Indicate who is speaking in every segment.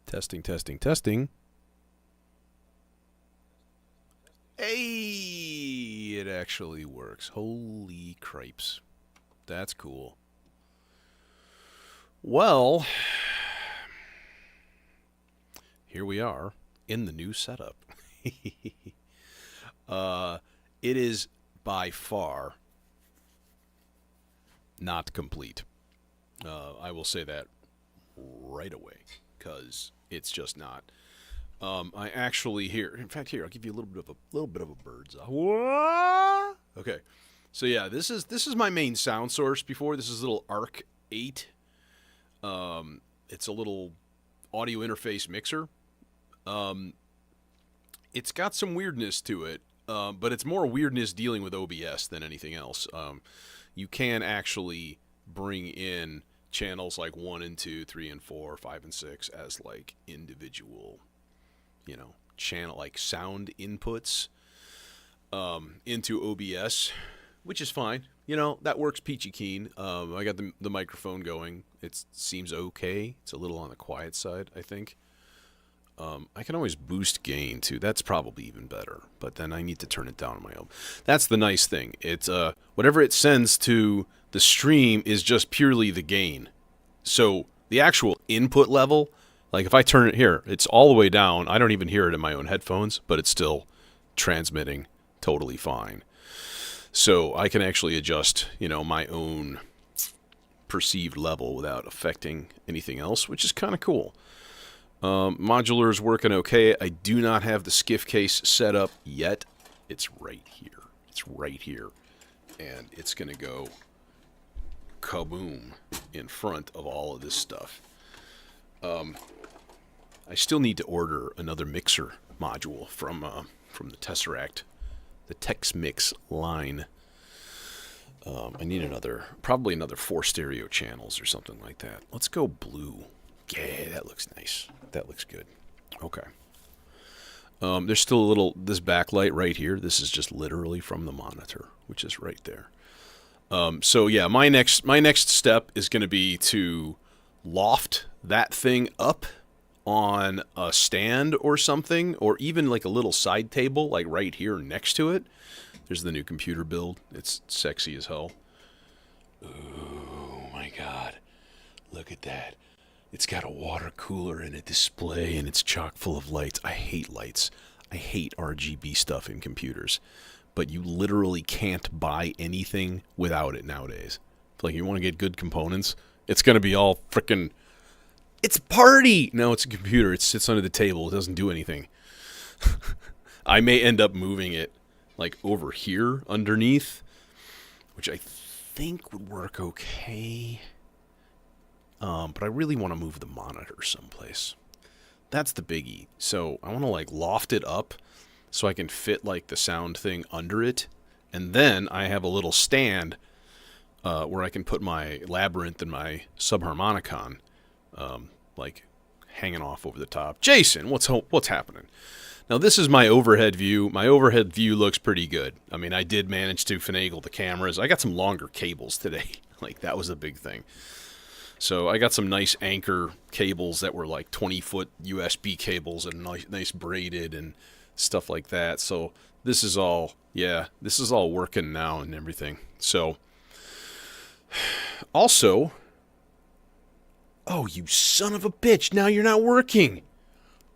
Speaker 1: Testing, testing, testing. Hey, it actually works. Holy cripes. That's cool. Well, here we are in the new setup. It is by far not complete. I will say that right away because it's just not. I actually in fact, here I'll give you a little bit of a bird's eye. What? Okay, so yeah, this is my main sound source. Before this is a little Arc 8. It's a little audio interface mixer. It's got some weirdness to it, but it's more weirdness dealing with OBS than anything else. You can actually bring in channels like 1 and 2, 3 and 4, 5 and 6 as like individual, channel like sound inputs into OBS, which is fine. That works peachy keen. I got the microphone going. It seems okay. It's a little on the quiet side, I think. I can always boost gain too. That's probably even better. But then I need to turn it down on my own. That's the nice thing. It's whatever it sends to the stream is just purely the gain. So the actual input level, like if I turn it here, it's all the way down. I don't even hear it in my own headphones, but it's still transmitting totally fine. So I can actually adjust, my own perceived level without affecting anything else, which is kind of cool. Modular is working okay. I do not have the skiff case set up yet. It's right here. It's right here. And it's going to go kaboom in front of all of this stuff. I still need to order another mixer module from the Tesseract, the Tex-Mix line. I need probably another 4 stereo channels or something like that. Let's go blue. Yeah, that looks nice. That looks good. Okay. There's still this backlight right here. This is just literally from the monitor, which is right there. So yeah, my next step is going to be to loft that thing up on a stand or something, or even like a little side table, like right here next to it. There's the new computer build. It's sexy as hell. Oh my God. Look at that. It's got a water cooler and a display, and it's chock full of lights. I hate lights. I hate RGB stuff in computers. But you literally can't buy anything without it nowadays. Like, you want to get good components, it's going to be all frickin'... It's a party! No, it's a computer. It sits under the table. It doesn't do anything. I may end up moving it, like, over here underneath, which I think would work okay. But I really want to move the monitor someplace. That's the biggie. So I want to like loft it up so I can fit like the sound thing under it. And then I have a little stand where I can put my Labyrinth and my Subharmonicon like hanging off over the top. Jason, what's happening? Now this is my overhead view. My overhead view looks pretty good. I mean, I did manage to finagle the cameras. I got some longer cables today. Like, that was a big thing. So I got some nice anchor cables that were like 20-foot USB cables and nice braided and stuff like that. So this is all working now and everything. So also, oh, you son of a bitch, now you're not working.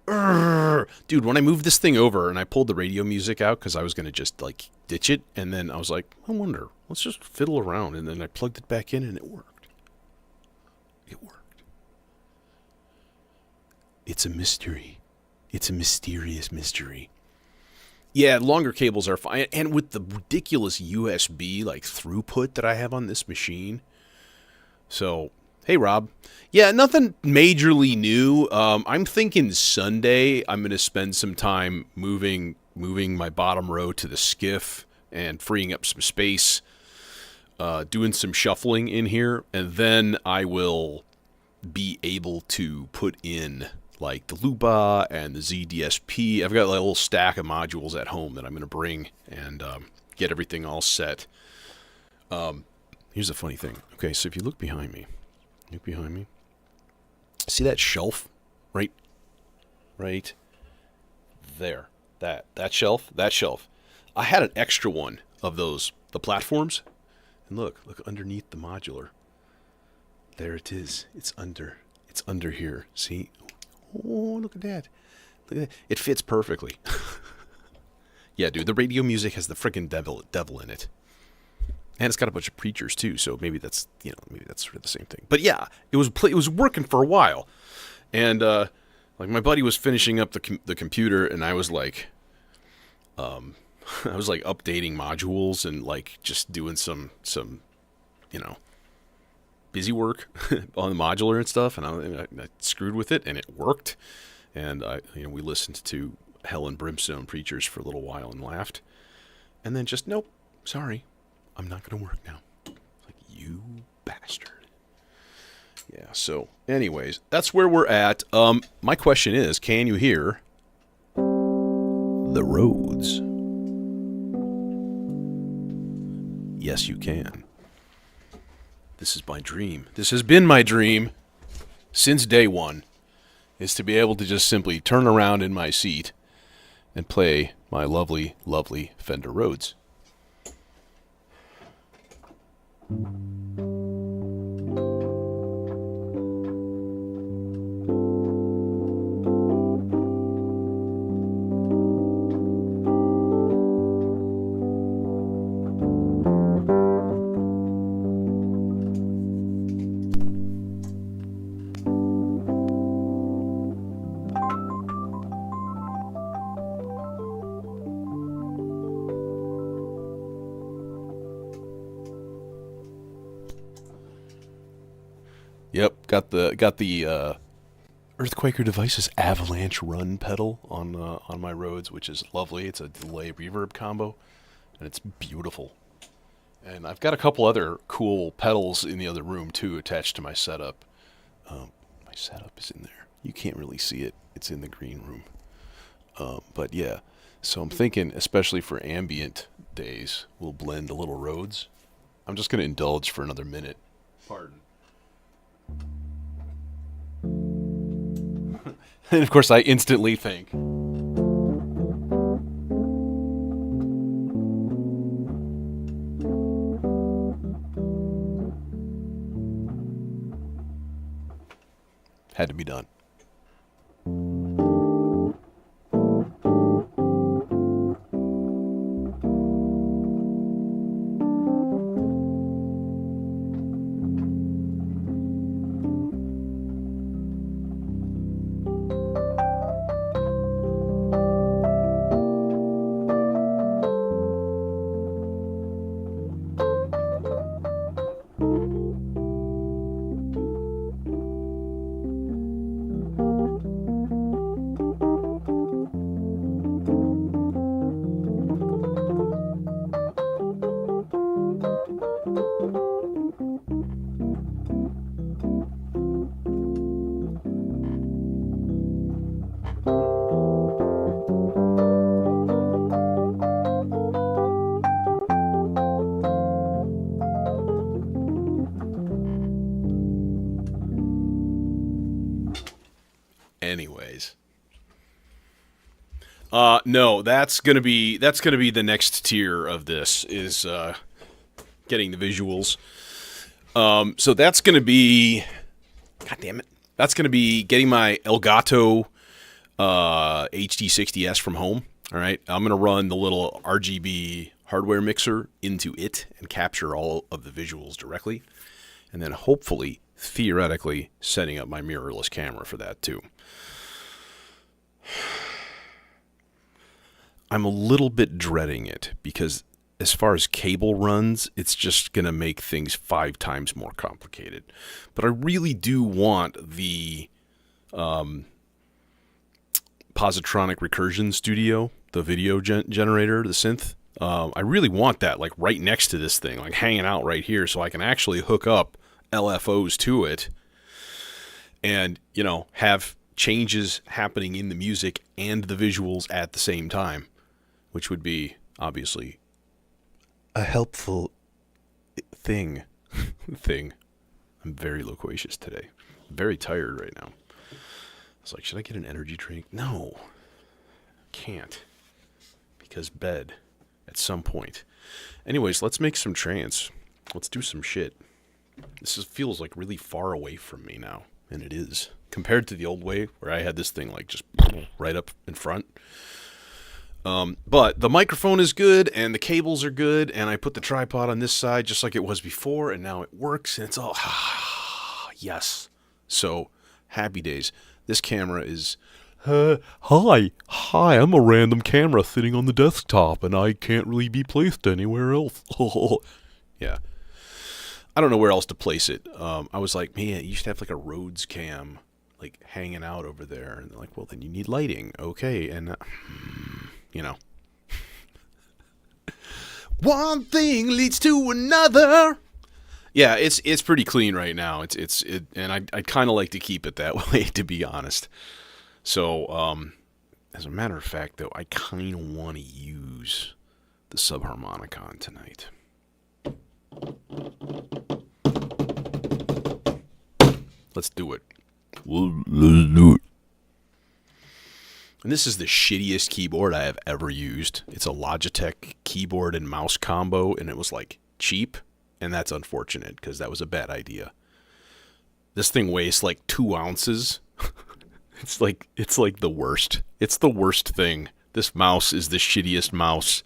Speaker 1: Urgh. Dude, when I moved this thing over and I pulled the radio music out because I was going to just like ditch it, and then I was like, I wonder, let's just fiddle around, and then I plugged it back in and it worked. It worked. It's a mystery. It's a mysterious mystery. Yeah, longer cables are fine. And with the ridiculous USB like throughput that I have on this machine. So, hey Rob. Yeah, nothing majorly new. I'm thinking Sunday I'm going to spend some time moving my bottom row to the skiff and freeing up some space. Doing some shuffling in here, and then I will be able to put in like the Luba and the ZDSP. I've got like a little stack of modules at home that I'm going to bring and get everything all set. Here's a funny thing. Okay, so if you look behind me, see that shelf right right there. That shelf. I had an extra one of those, the platforms. And look underneath the modular. There it is. It's under here. See? Oh, look at that. It fits perfectly. Yeah, dude, the radio music has the freaking devil in it. And it's got a bunch of preachers too, so maybe that's sort of the same thing. But yeah, it was working for a while. And like my buddy was finishing up the computer, and I was like updating modules and like just doing some busy work on the modular and stuff, and I screwed with it, and it worked. And we listened to Hell and Brimstone preachers for a little while and laughed, and then just nope, sorry, I'm not gonna work now. Like, you bastard. Yeah. So, anyways, that's where we're at. My question is, can you hear the roads? Yes, you can. This is my dream. This has been my dream since day one, is to be able to just simply turn around in my seat and play my lovely, lovely Fender Rhodes. Yep, got the Earthquaker Devices Avalanche Run pedal on my Rhodes, which is lovely. It's a delay reverb combo, and it's beautiful. And I've got a couple other cool pedals in the other room too, attached to my setup. My setup is in there. You can't really see it. It's in the green room. But yeah, so I'm thinking, especially for ambient days, we'll blend a little Rhodes. I'm just gonna indulge for another minute. Pardon. And of course I instantly think, had to be done. Anyways, no, that's gonna be the next tier of this, is getting the visuals. So that's gonna be, God damn it, that's gonna be getting my Elgato HD60S from home. All right, I'm gonna run the little RGB hardware mixer into it and capture all of the visuals directly, and then hopefully, theoretically, setting up my mirrorless camera for that too. I'm a little bit dreading it because as far as cable runs, it's just going to make things 5 times more complicated. But I really do want the Positronic Recursion Studio, the video generator, the synth. I really want that like right next to this thing, like hanging out right here, so I can actually hook up LFOs to it and, have changes happening in the music and the visuals at the same time, which would be obviously a helpful thing. I'm very loquacious today. I'm very tired right now. was like, should I get an energy drink? No. Can't. Because bed. At some point. Anyways, let's make some trance. Let's do some shit. Feels like really far away from me now. And it is. Compared to the old way, where I had this thing like just right up in front. But the microphone is good, and the cables are good, and I put the tripod on this side just like it was before, and now it works, and it's all... yes. So, happy days. This camera is... hi, I'm a random camera sitting on the desktop, and I can't really be placed anywhere else. Yeah. I don't know where else to place it. I was like, man, you should have like a Rhodes cam, like hanging out over there. And they're like, well, then you need lighting. Okay. And, you know. One thing leads to another. Yeah, it's pretty clean right now. And I'd kind of like to keep it that way, to be honest. So, as a matter of fact, though, I kind of want to use the subharmonicon tonight. Let's do it. Let's do it. And this is the shittiest keyboard I have ever used. It's a Logitech keyboard and mouse combo, and it was like cheap, and that's unfortunate because that was a bad idea. This thing weighs like 2 ounces. It's like the worst. It's the worst thing. This mouse is the shittiest mouse.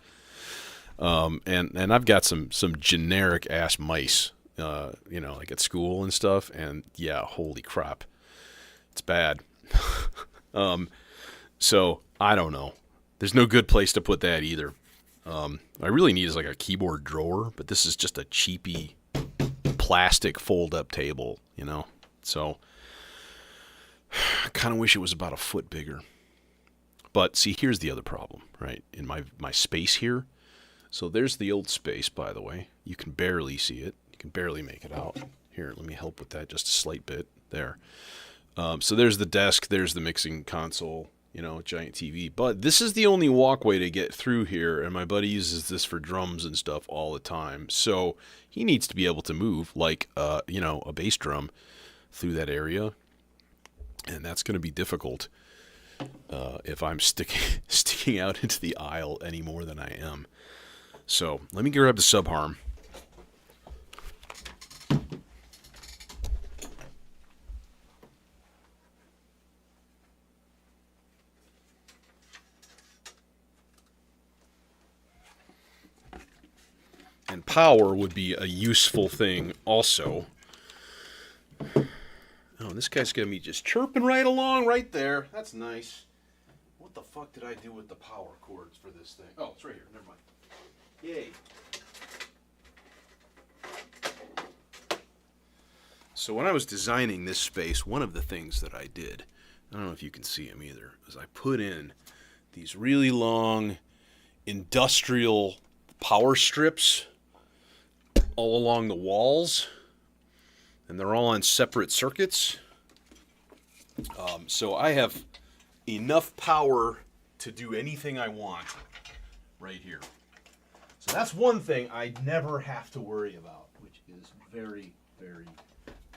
Speaker 1: And I've got some generic ass mice, like at school and stuff. And yeah, holy crap, it's bad. So I don't know. There's no good place to put that either. I really need is like a keyboard drawer, but this is just a cheapy plastic fold up table, So I kind of wish it was about a foot bigger. But see, here's the other problem, right? In my space here. So there's the old space, by the way. You can barely see it. You can barely make it out. Here, let me help with that just a slight bit. There. So there's the desk. There's the mixing console, giant TV. But this is the only walkway to get through here, and my buddy uses this for drums and stuff all the time. So he needs to be able to move like, a bass drum through that area. And that's going to be difficult if I'm sticking out into the aisle any more than I am. So let me grab the subharm. And power would be a useful thing also. Oh, this guy's going to be just chirping right along right there. That's nice. What the fuck did I do with the power cords for this thing? Oh, it's right here. Never mind. Yay. So when I was designing this space, one of the things that I did, I don't know if you can see them either, is I put in these really long industrial power strips all along the walls. And they're all on separate circuits. So I have enough power to do anything I want right here. So that's one thing I never have to worry about, which is very, very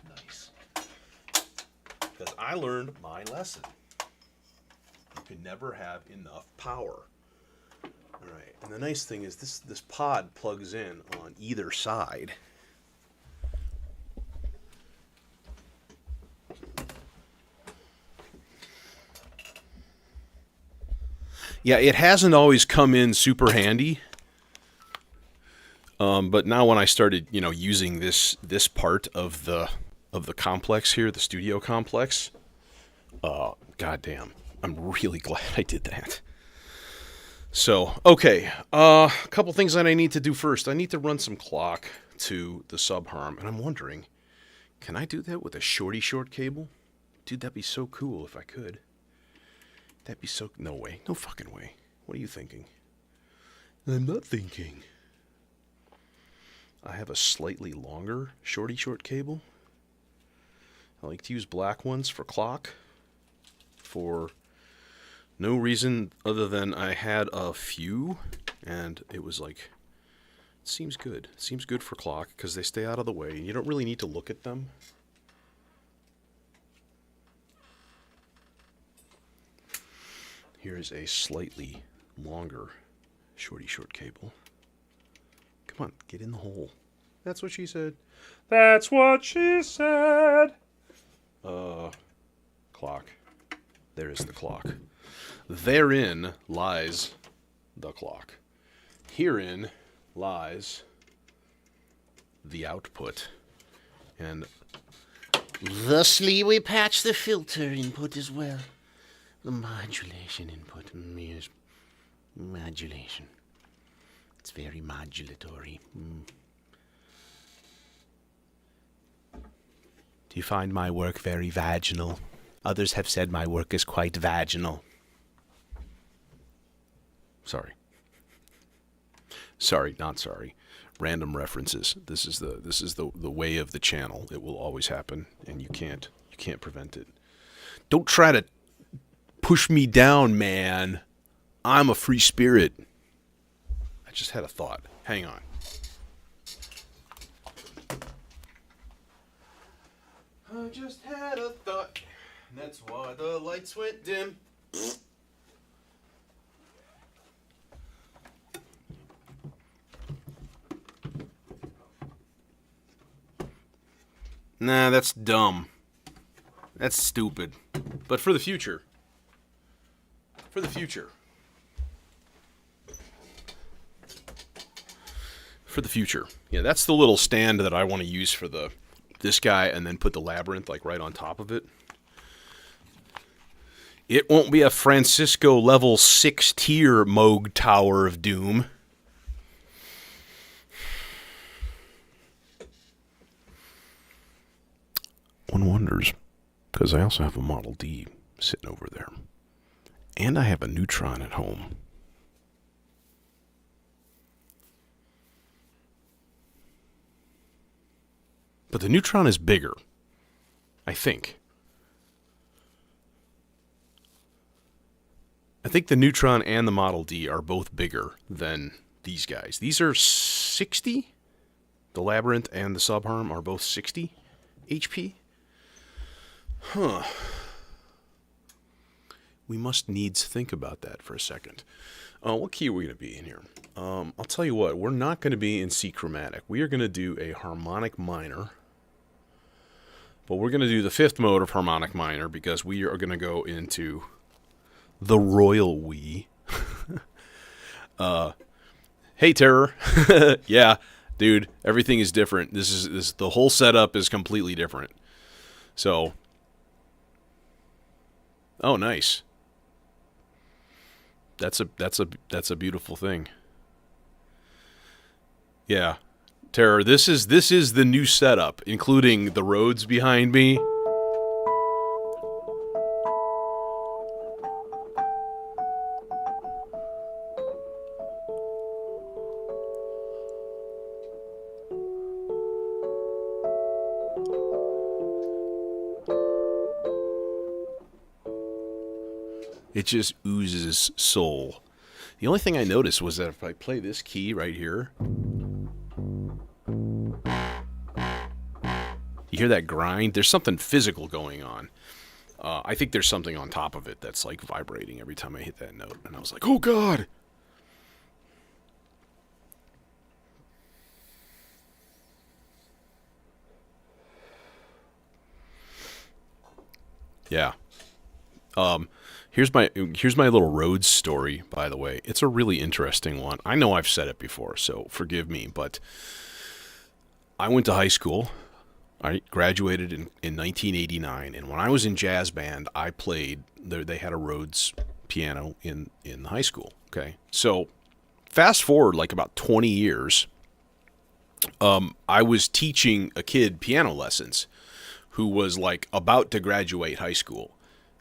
Speaker 1: nice. Because I learned my lesson. You can never have enough power. All right, and the nice thing is this pod plugs in on either side. Yeah, it hasn't always come in super handy. But now when I started, using this part of the complex here, the studio complex, goddamn, I'm really glad I did that. So, okay, a couple things that I need to do first. I need to run some clock to the subharm, and I'm wondering, can I do that with a short cable? Dude, that'd be so cool if I could. That'd be so... No way. No fucking way. What are you thinking? I'm not thinking. I have a slightly longer short cable. I like to use black ones for clock. For no reason other than I had a few. And it was like... It seems good. It seems good for clock because they stay out of the way. And you don't really need to look at them. Here is a slightly longer shorty short cable. Come on, get in the hole. That's what she said. That's what she said. Clock. There is the clock. Therein lies the clock. Herein lies the output. And thusly we patch the filter input as well. The modulation input. Yes. Modulation. It's very modulatory. Do you find my work very vaginal? Others have said my work is quite vaginal. Sorry. Sorry, not sorry. Random references. This is the way of the channel. It will always happen, and you can't prevent it. Don't try to push me down, man. I'm a free spirit. I just had a thought. Hang on. I just had a thought. That's why the lights went dim. Nah, that's dumb. That's stupid. But for the future. For the future. For the future. Yeah, that's the little stand that I want to use for this guy, and then put the labyrinth like right on top of it. It won't be a Francisco level 6 tier Moog Tower of Doom. One wonders, because I also have a Model D sitting over there. And I have a Neutron at home. But the Neutron is bigger, I think. I think the Neutron and the Model D are both bigger than these guys. These are 60. The Labyrinth and the Subharm are both 60 HP. Huh. We must needs think about that for a second. What key are we going to be in here? I'll tell you what, we're not going to be in C chromatic. We are going to do a harmonic minor. But we're going to do the 5th mode of harmonic minor because we are going to go into the royal we. Hey, Terror. Yeah, dude, everything is different. The whole setup is completely different. So, oh, nice. That's a beautiful thing. Yeah. Terror, this is the new setup, including the Rhodes behind me. It just oozes soul. The only thing I noticed was that if I play this key right here, you hear that grind? There's something physical going on. I think there's something on top of it that's like vibrating every time I hit that note. And I was like, oh God! Yeah. Here's my little Rhodes story, by the way. It's a really interesting one. I know I've said it before, so forgive me, but I went to high school. I graduated in 1989, and when I was in jazz band, I played. They had a Rhodes piano in high school. Okay, so fast forward like about 20 years, I was teaching a kid piano lessons who was like about to graduate high school,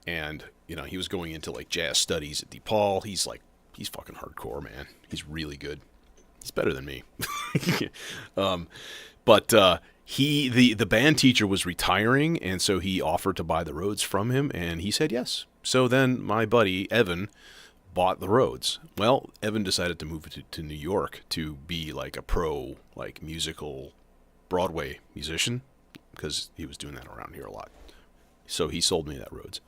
Speaker 1: and he was going into like jazz studies at DePaul. He's fucking hardcore, man. He's really good. He's better than me. But the band teacher was retiring, and so he offered to buy the Rhodes from him, and he said yes. So then my buddy Evan bought the Rhodes. Well, Evan decided to move to New York to be like a pro, like musical Broadway musician, because he was doing that around here a lot. So he sold me that Rhodes.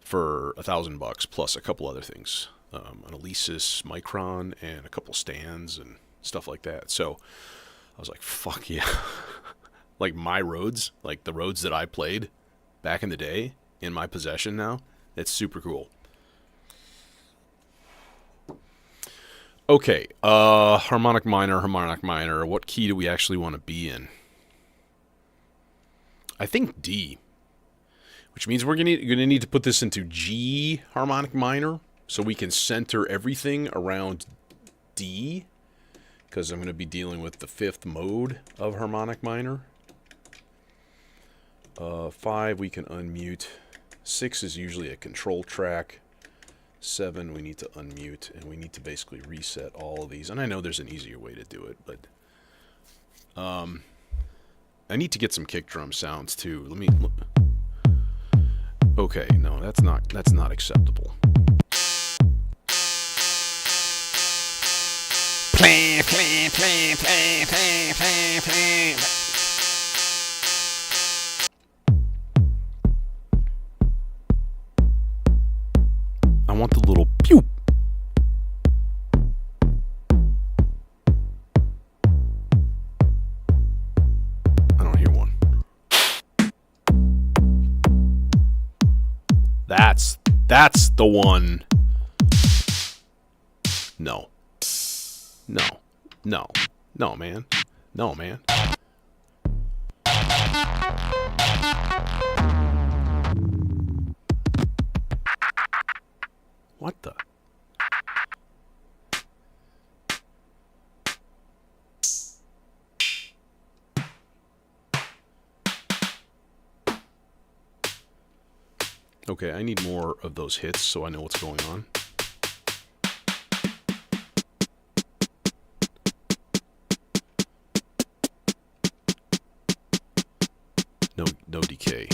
Speaker 1: for $1,000 plus a couple other things, an Alesis Micron and a couple stands and stuff like that. So I was like, fuck yeah. Like my Rhodes, like the Rhodes that I played back in the day, in my possession now. It's super cool. Okay, harmonic minor. What key do we actually want to be in? I think D, which means we're gonna need to put this into G harmonic minor so we can center everything around D, because I'm going to be dealing with the 5th mode of harmonic minor. 5 we can unmute. 6 is usually a control track. 7 we need to unmute, and we need to basically reset all of these. And I know there's an easier way to do it, but I need to get some kick drum sounds too. Let me okay, no, that's not acceptable. Play. I want the little pew. I don't hear one. That's the one. No, man. No, man. What the? Okay, I need more of those hits so I know what's going on. No decay.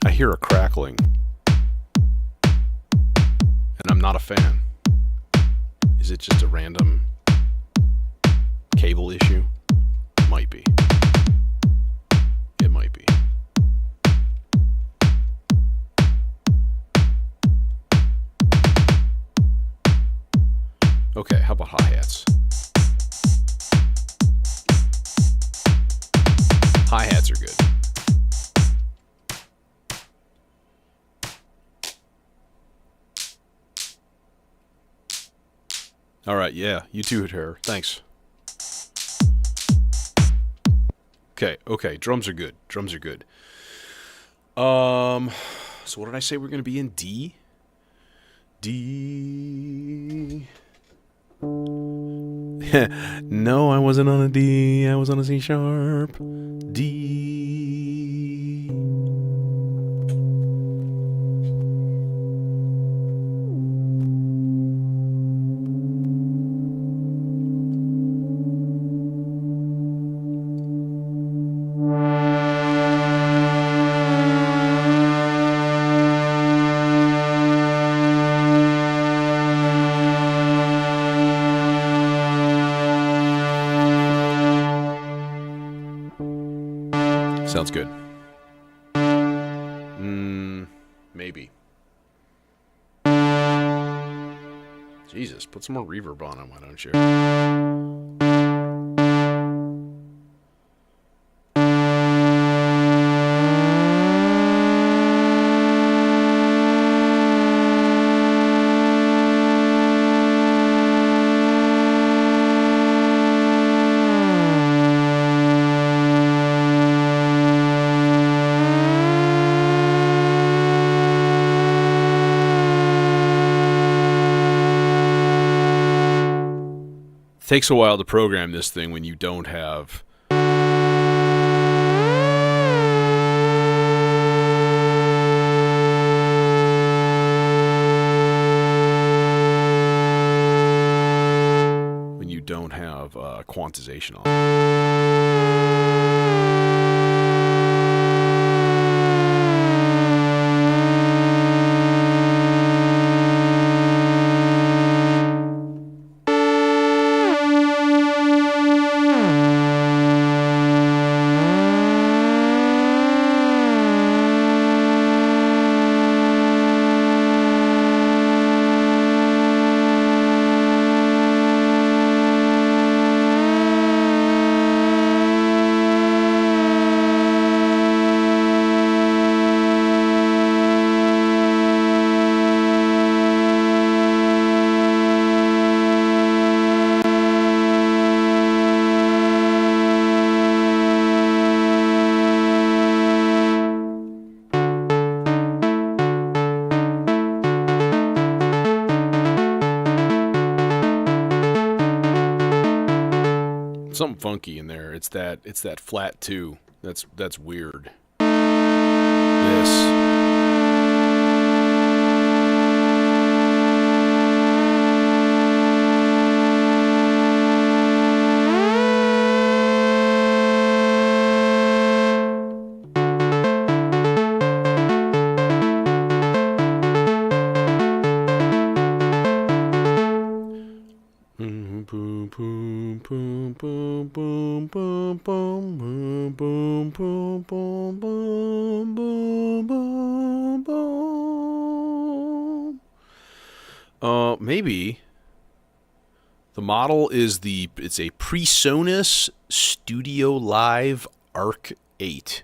Speaker 1: I hear a crackling, and I'm not a fan. Is it just a random cable issue? Might be. It might be. Okay, how about hi-hats? Hi-hats are good. All right, yeah, you too, Hair. Thanks. Okay, drums are good. So what did I say we're going to be in? D? D. No, I wasn't on a D. I was on a C sharp. D. Sounds good. Maybe. Jesus, put some more reverb on it, why don't you? Takes a while to program this thing when you don't have don't have quantization on. Something funky in there. It's that flat 2. That's weird. This. Boom, boom, boom, boom, boom, boom, boom, boom, boom, boom, boom, boom, boom, boom, boom. Maybe the model is it's a PreSonus Studio Live Arc 8.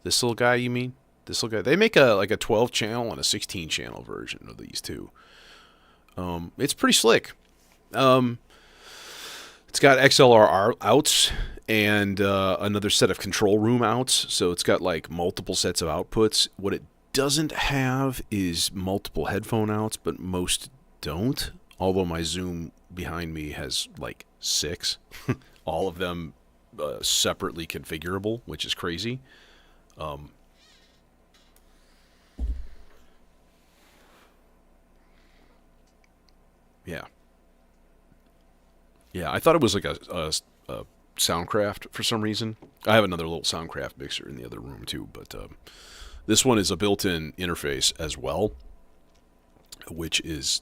Speaker 1: This little guy, you mean? This little guy. They make a 12 channel and a 16 channel version of these two. It's pretty slick. It's got XLR outs and another set of control room outs, so it's got like multiple sets of outputs. What it doesn't have is multiple headphone outs, but most don't, although my Zoom behind me has like 6. All of them separately configurable, which is crazy. Yeah. Yeah, I thought it was like a Soundcraft for some reason. I have another little Soundcraft mixer in the other room too, but this one is a built-in interface as well, which is,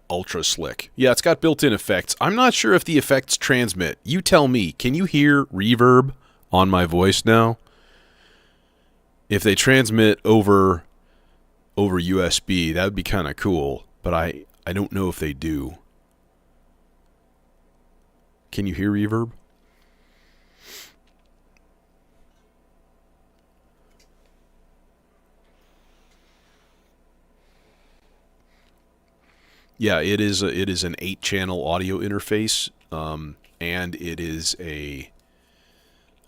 Speaker 1: ultra slick. Yeah, it's got built-in effects. I'm not sure if the effects transmit. You tell me. Can you hear reverb on my voice now? If they transmit over USB, that would be kind of cool, but I don't know if they do. Can you hear reverb? Yeah, it is an 8-channel audio interface, and it is and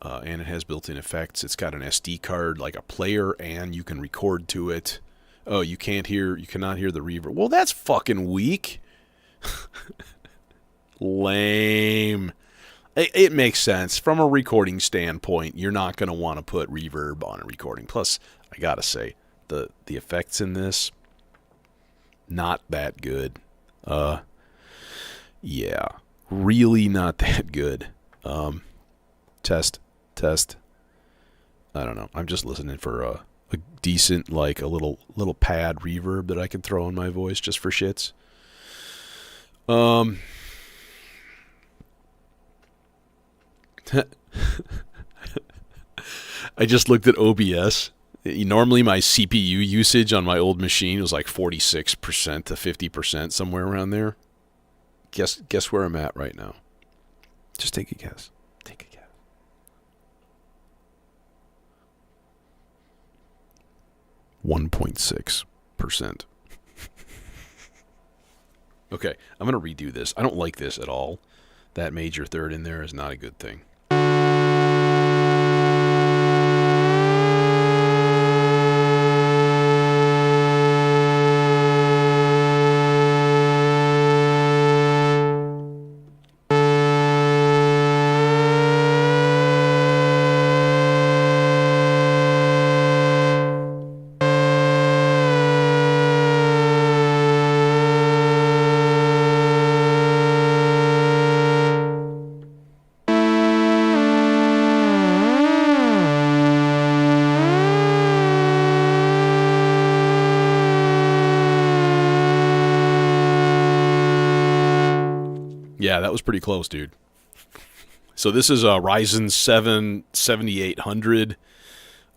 Speaker 1: it has built-in effects. It's got an SD card, like a player, and you can record to it. Oh, you cannot hear the reverb. Well, that's fucking weak. Lame. It makes sense. From a recording standpoint, you're not going to want to put reverb on a recording. Plus, I got to say, the effects in this, not that good. Yeah. Really not that good. Test. I don't know. I'm just listening for a decent, like a little pad reverb that I can throw on my voice just for shits. I just looked at OBS. Normally my CPU usage on my old machine was like 46% to 50%, somewhere around there. Guess where I'm at right now. Just take a guess. 1.6%. Okay, I'm going to redo this. I don't like this at all. That major third in there is not a good thing. Yeah, that was pretty close, dude. So this is a Ryzen 7 7800,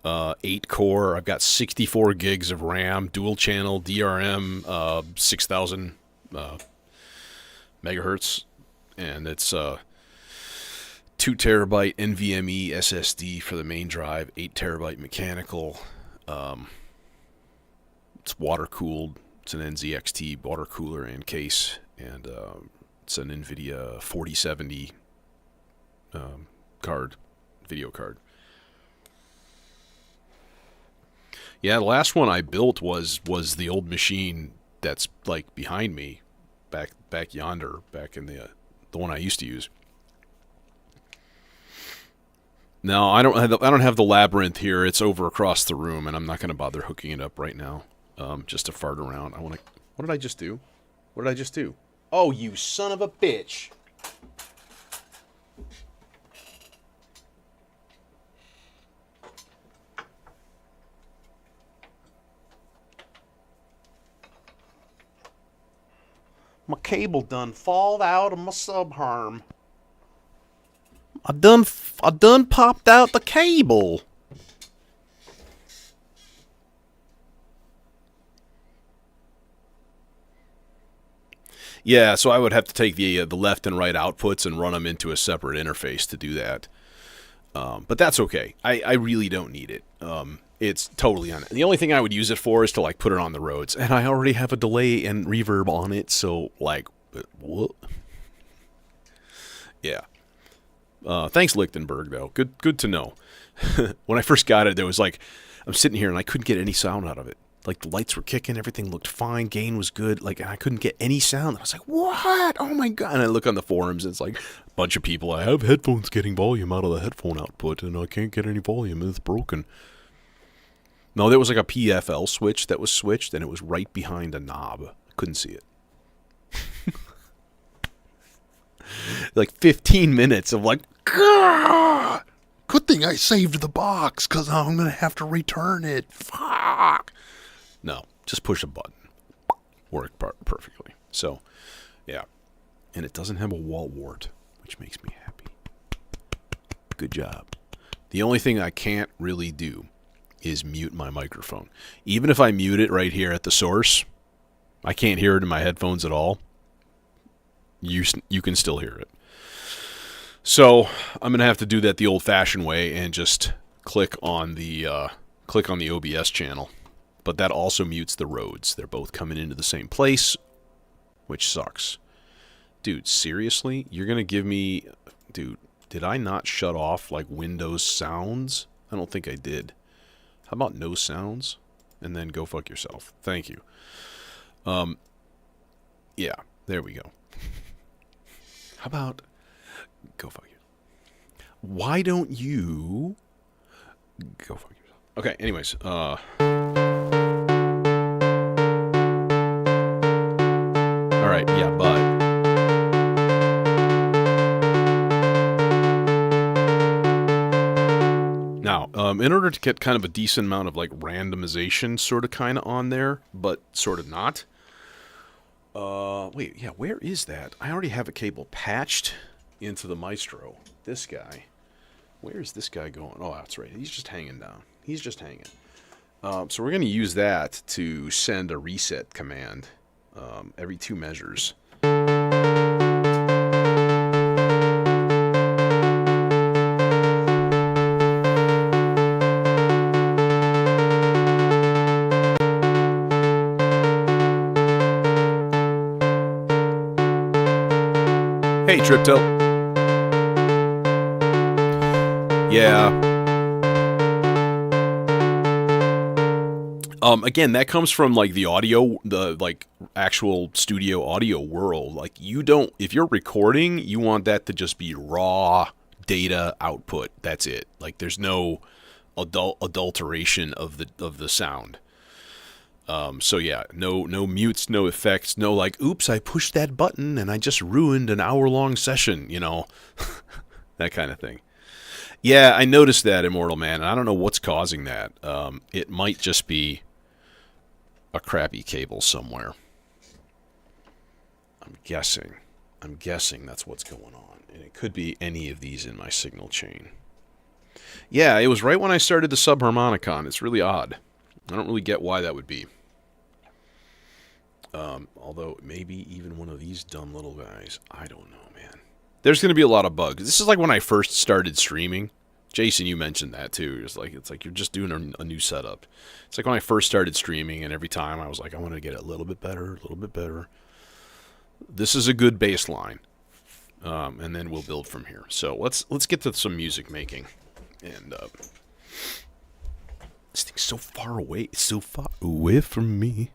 Speaker 1: 8 core. I've got 64 gigs of RAM, dual channel DRM, 6000 megahertz, and it's 2 terabyte NVMe SSD for the main drive, 8 terabyte mechanical. It's water cooled. It's an NZXT water cooler and case, and it's an NVIDIA 4070 video card. Yeah, the last one I built was the old machine that's like behind me, back yonder, back in the one I used to use. No, I don't have the labyrinth here. It's over across the room, and I'm not going to bother hooking it up right now. Just to fart around. What did I just do? What did I just do? Oh, you son of a bitch! My cable done fall out of my subharm. I done popped out the cable. Yeah, so I would have to take the left and right outputs and run them into a separate interface to do that. But that's okay. I really don't need it. It's totally on it. The only thing I would use it for is to like put it on the roads, and I already have a delay and reverb on it, so like, what? Yeah. Thanks, Lichtenberg, though. Good to know. When I first got it, there was like, I'm sitting here and I couldn't get any sound out of it. Like the lights were kicking, everything looked fine, gain was good, like, and I couldn't get any sound. I was like, what? Oh my god! And I look on the forums, and it's like a bunch of people. I have headphones getting volume out of the headphone output, and I can't get any volume. It's broken. No, there was like a PFL switch that was switched, and it was right behind a knob. I couldn't see it. Like 15 minutes of like, gah! Good thing I saved the box, because I'm going to have to return it. Fuck. No, just push a button. Worked perfectly. So, yeah. And it doesn't have a wall wart, which makes me happy. Good job. The only thing I can't really do is mute my microphone. Even if I mute it right here at the source, I can't hear it in my headphones at all. You can still hear it. So I'm going to have to do that the old-fashioned way and just click on the OBS channel. But that also mutes the roads. They're both coming into the same place, which sucks. Dude, seriously? You're going to give me... Dude, did I not shut off, like, Windows sounds? I don't think I did. How about no sounds? And then go fuck yourself. Thank you. Yeah, there we go. How about... Go fuck yourself. Why don't you... Go fuck yourself. Okay, anyways, Alright, yeah, but... Now, in order to get kind of a decent amount of, like, randomization sort of kind of on there, but sort of not... wait, yeah, where is that? I already have a cable patched into the Maestro. This guy. Where is this guy going? Oh, that's right. He's just hanging down. He's just hanging. So we're going to use that to send a reset command every 2 measures. Hey, Tripto. Yeah. Again, that comes from, like, the audio, the, like, actual studio audio world. Like, you don't, if you're recording, you want that to just be raw data output. That's it. Like, there's no adulteration of the sound. So yeah, no mutes, no effects, no like, oops, I pushed that button and I just ruined an hour-long session, you know, that kind of thing. Yeah, I noticed that, Immortal Man, and I don't know what's causing that. It might just be a crappy cable somewhere. I'm guessing. I'm guessing that's what's going on. And it could be any of these in my signal chain. Yeah, it was right when I started the subharmonicon. It's really odd. I don't really get why that would be. Although maybe even one of these dumb little guys. I don't know, man. There's going to be a lot of bugs. This is like when I first started streaming. Jason, you mentioned that too. It's like you're just doing a new setup. It's like when I first started streaming, and every time I was like, I want to get it a little bit better, a little bit better. This is a good baseline, and then we'll build from here. So let's get to some music making. And this thing's so far away. It's so far away from me.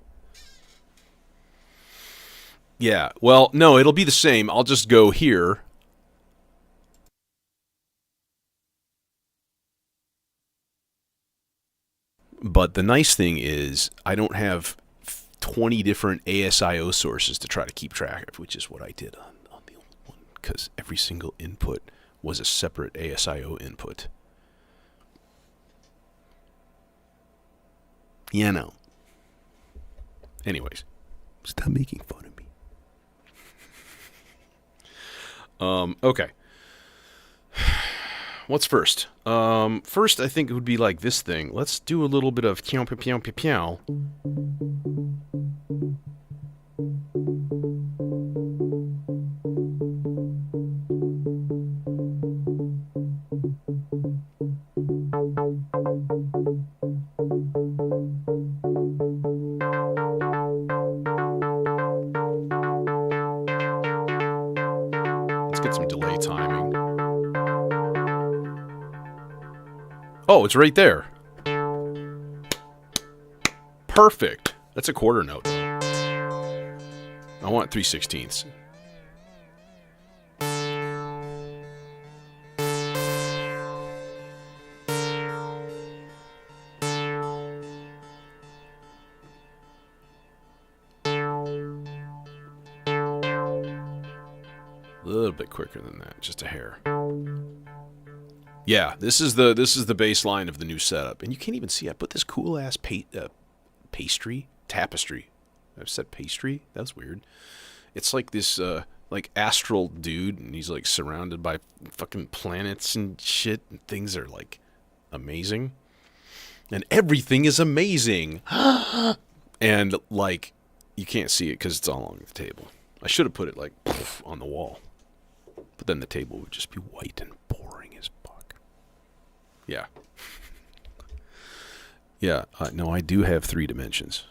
Speaker 1: Yeah, well, no, it'll be the same. I'll just go here. But the nice thing is I don't have 20 different ASIO sources to try to keep track of, which is what I did on the old one, because every single input was a separate ASIO input. Yeah, no. Anyways, stop making fun of me. Okay. What's first? First, I think it would be like this thing. Let's do a little bit of pew pew pew pew pew. Let's get some delay timing. Oh, it's right there. Perfect. That's a quarter note. I want 3/16. A little bit quicker than that, just a hair. Yeah, this is the baseline of the new setup, and you can't even see. I put this cool ass tapestry. I've said pastry. That's weird. It's like this like astral dude, and he's like surrounded by fucking planets and shit, and things are like amazing, and everything is amazing, and like you can't see it because it's all on the table. I should have put it like on the wall, but then the table would just be white and boring as fuck. Yeah. Yeah, no, I do have 3 dimensions.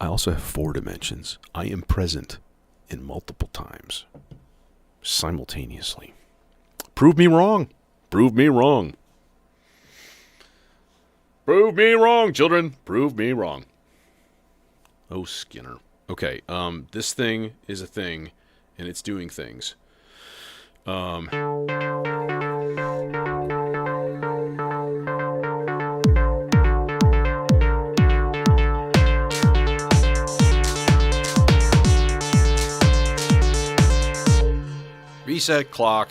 Speaker 1: I also have 4 dimensions. I am present in multiple times, simultaneously. Prove me wrong. Prove me wrong. Prove me wrong, children. Prove me wrong. Oh, Skinner. Okay, this thing is a thing, and it's doing things. Reset clock.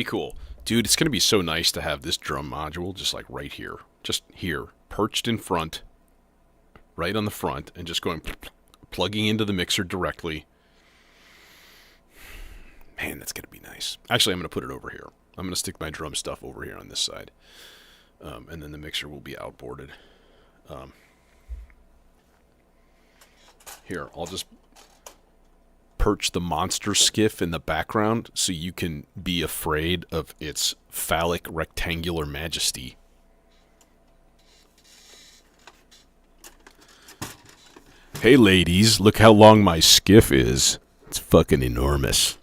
Speaker 1: Cool. Dude, it's going to be so nice to have this drum module just like right here. Just here. Perched in front. Right on the front. And just going plugging into the mixer directly. Man, that's going to be nice. Actually, I'm going to put it over here. I'm going to stick my drum stuff over here on this side. And then the mixer will be outboarded. Here, I'll just perch the monster skiff in the background so you can be afraid of its phallic rectangular majesty. Hey ladies, look how long my skiff is. It's fucking enormous.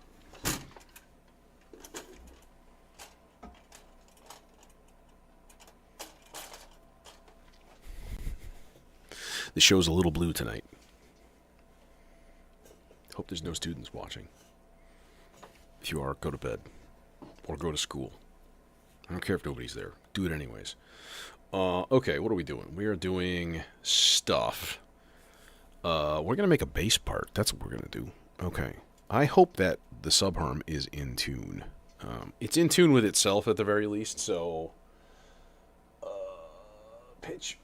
Speaker 1: The show's a little blue tonight. Hope there's no students watching. If you are, go to bed. Or go to school. I don't care if nobody's there. Do it anyways. Okay, what are we doing? We are doing stuff. We're going to make a bass part. That's what we're going to do. Okay. I hope that the subharm is in tune. It's in tune with itself at the very least, so... pitch.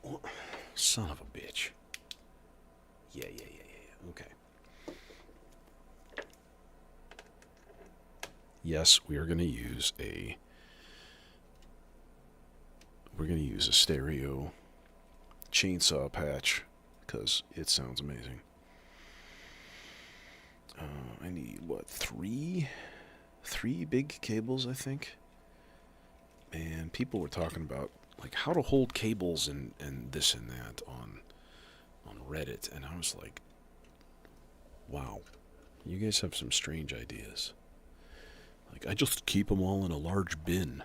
Speaker 1: Son of a bitch. Yeah. Okay. Yes, we are going to use a... We're going to use a stereo chainsaw patch, because it sounds amazing. I need, what, three big cables, I think? And people were talking about, like, how to hold cables and this and that on Reddit, and I was like, wow, you guys have some strange ideas. Like, I just keep them all in a large bin,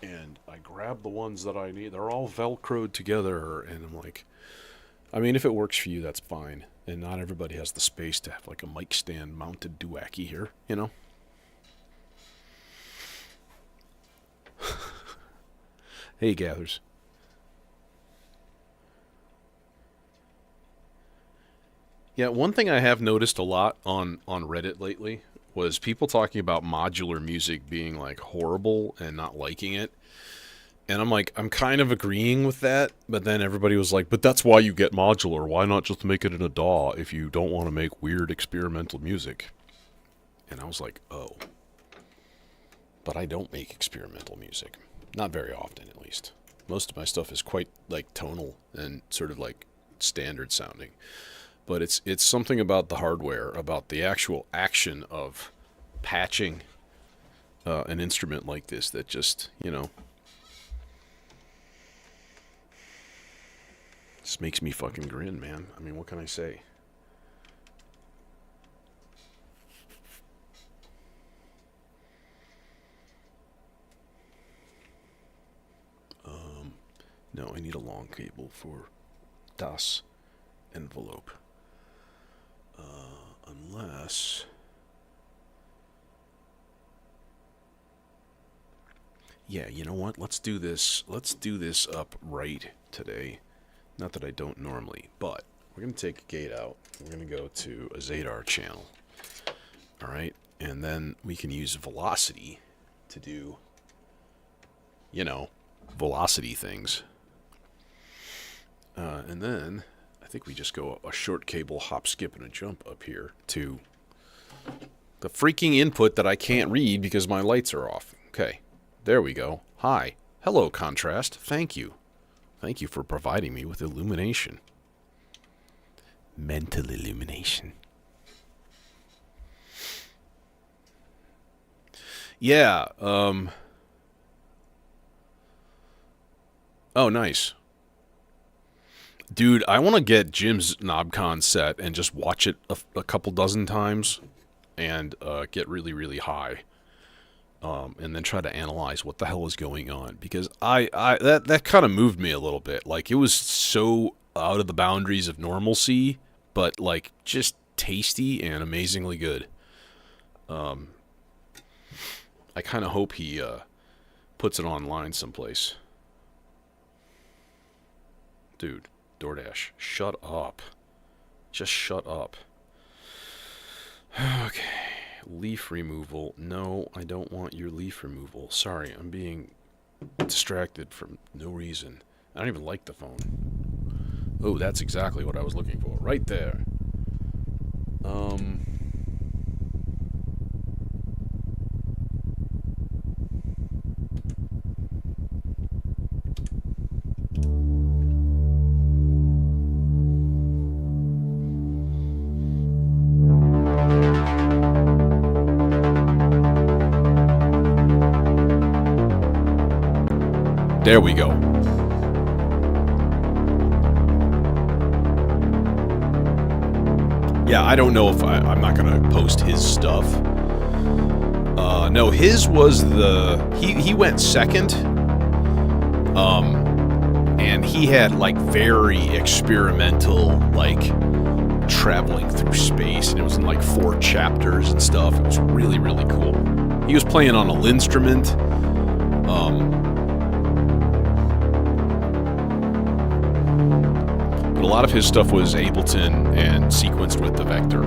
Speaker 1: and I grab the ones that I need. They're all Velcroed together, and I'm like, I mean, if it works for you, that's fine. And not everybody has the space to have, like, a mic stand mounted doohickey here, you know? Hey, Gathers. Yeah, one thing I have noticed a lot on Reddit lately was people talking about modular music being, like, horrible and not liking it. And I'm like, I'm kind of agreeing with that, but then everybody was like, but that's why you get modular. Why not just make it in a DAW if you don't want to make weird experimental music? And I was like, oh. But I don't make experimental music. Not very often, at least. Most of my stuff is quite, like, tonal and sort of, like, standard sounding. But it's something about the hardware, about the actual action of patching an instrument like this that just, you know... This makes me fucking grin, man. I mean, what can I say? No, I need a long cable for das envelope. Unless... Yeah, you know what? Let's do this up right today. Not that I don't normally, but we're going to take a gate out. We're going to go to a Zadar channel. Alright? And then we can use velocity to do, you know, velocity things. And then I think we just go a short cable hop, skip, and a jump up here to the freaking input that I can't read because my lights are off. Okay. There we go. Hi. Hello, contrast. Thank you. Thank you for providing me with illumination. Mental illumination. Yeah, Oh, nice. Dude, I want to get Jim's NobCon set and just watch it a couple dozen times and get really, really high. And then try to analyze what the hell is going on, because that kind of moved me a little bit. Like, it was so out of the boundaries of normalcy, but like just tasty and amazingly good. I kind of hope he puts it online someplace. Dude, DoorDash, shut up. Just shut up. Okay. Leaf removal. No, I don't want your leaf removal. Sorry, I'm being distracted for no reason. I don't even like the phone. Oh, that's exactly what I was looking for. Right there. There we go. Yeah, I don't know if I'm not going to post his stuff. No, his was he went second. and he had like very experimental, like traveling through space, and it was in like 4 chapters and stuff. It was really, really cool. He was playing on a Linstrument. But a lot of his stuff was Ableton and sequenced with the Vector.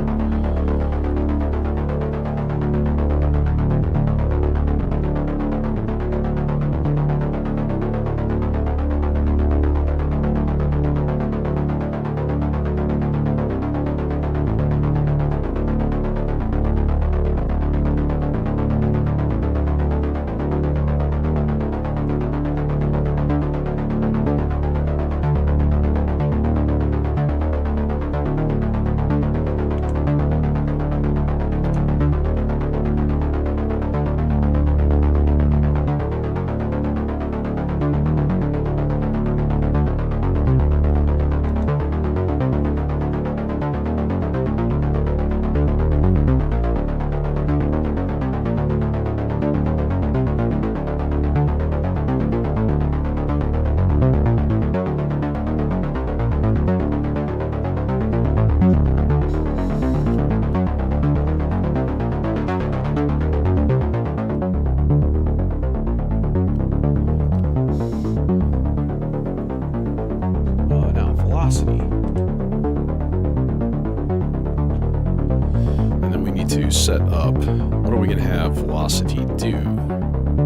Speaker 1: To set up, what are we going to have velocity do?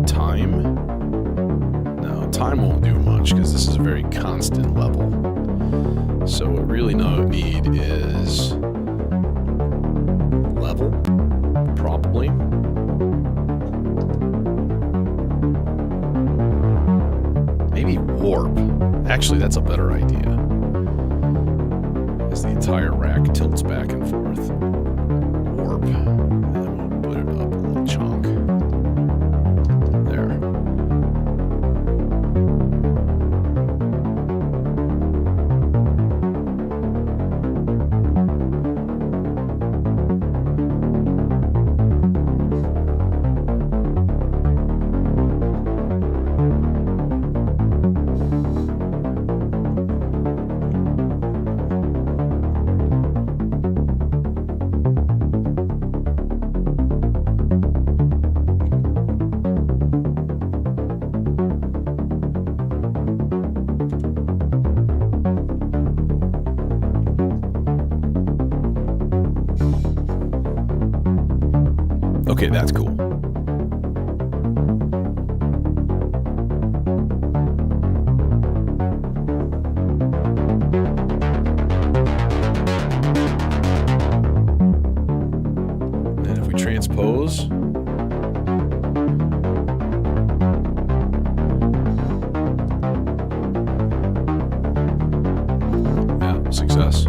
Speaker 1: Time? No, time won't do much because this is a very constant level. So what we really need is level, probably. Maybe warp. Actually, that's a better idea. As the entire rack tilts back and forth. And then we'll put it up a little chunk. There. Okay, that's cool. And if we transpose, yeah, success.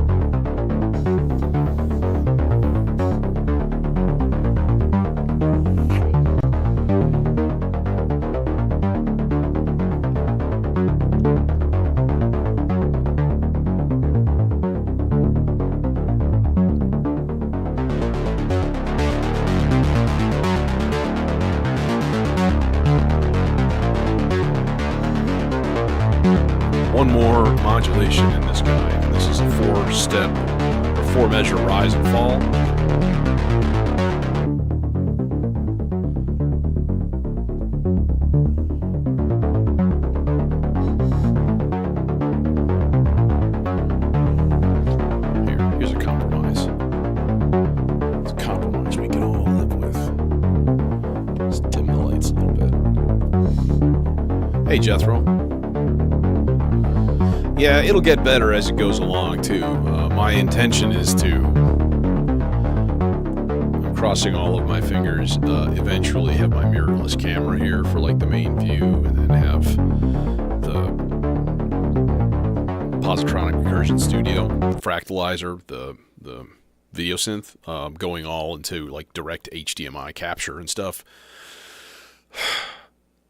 Speaker 1: One more modulation in this guy, and this is a 4-step or 4-measure rise and fall. Here's a compromise. It's a compromise we can all live with. Let's dim the lights a little bit. Hey, Jethro. Yeah, it'll get better as it goes along, too. My intention is to, I'm crossing all of my fingers, eventually have my mirrorless camera here for, like, the main view, and then have the Positronic Recursion Studio fractalizer, the video synth, going all into, like, direct HDMI capture and stuff.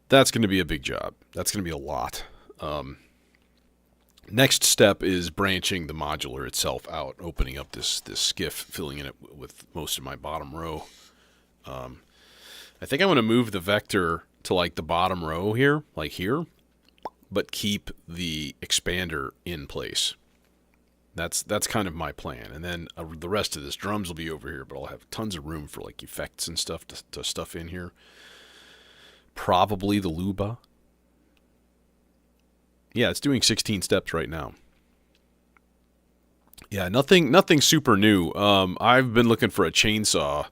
Speaker 1: That's going to be a big job. That's going to be a lot. Next step is branching the modular itself out, opening up this skiff, filling in it with most of my bottom row. I think I'm going to move the vector to like the bottom row here, like here, but keep the expander in place. That's kind of my plan. And then the rest of this, drums will be over here, but I'll have tons of room for like effects and stuff to stuff in here. Probably the Luba. Yeah, it's doing 16 steps right now. Yeah, nothing super new. I've been looking for a chainsaw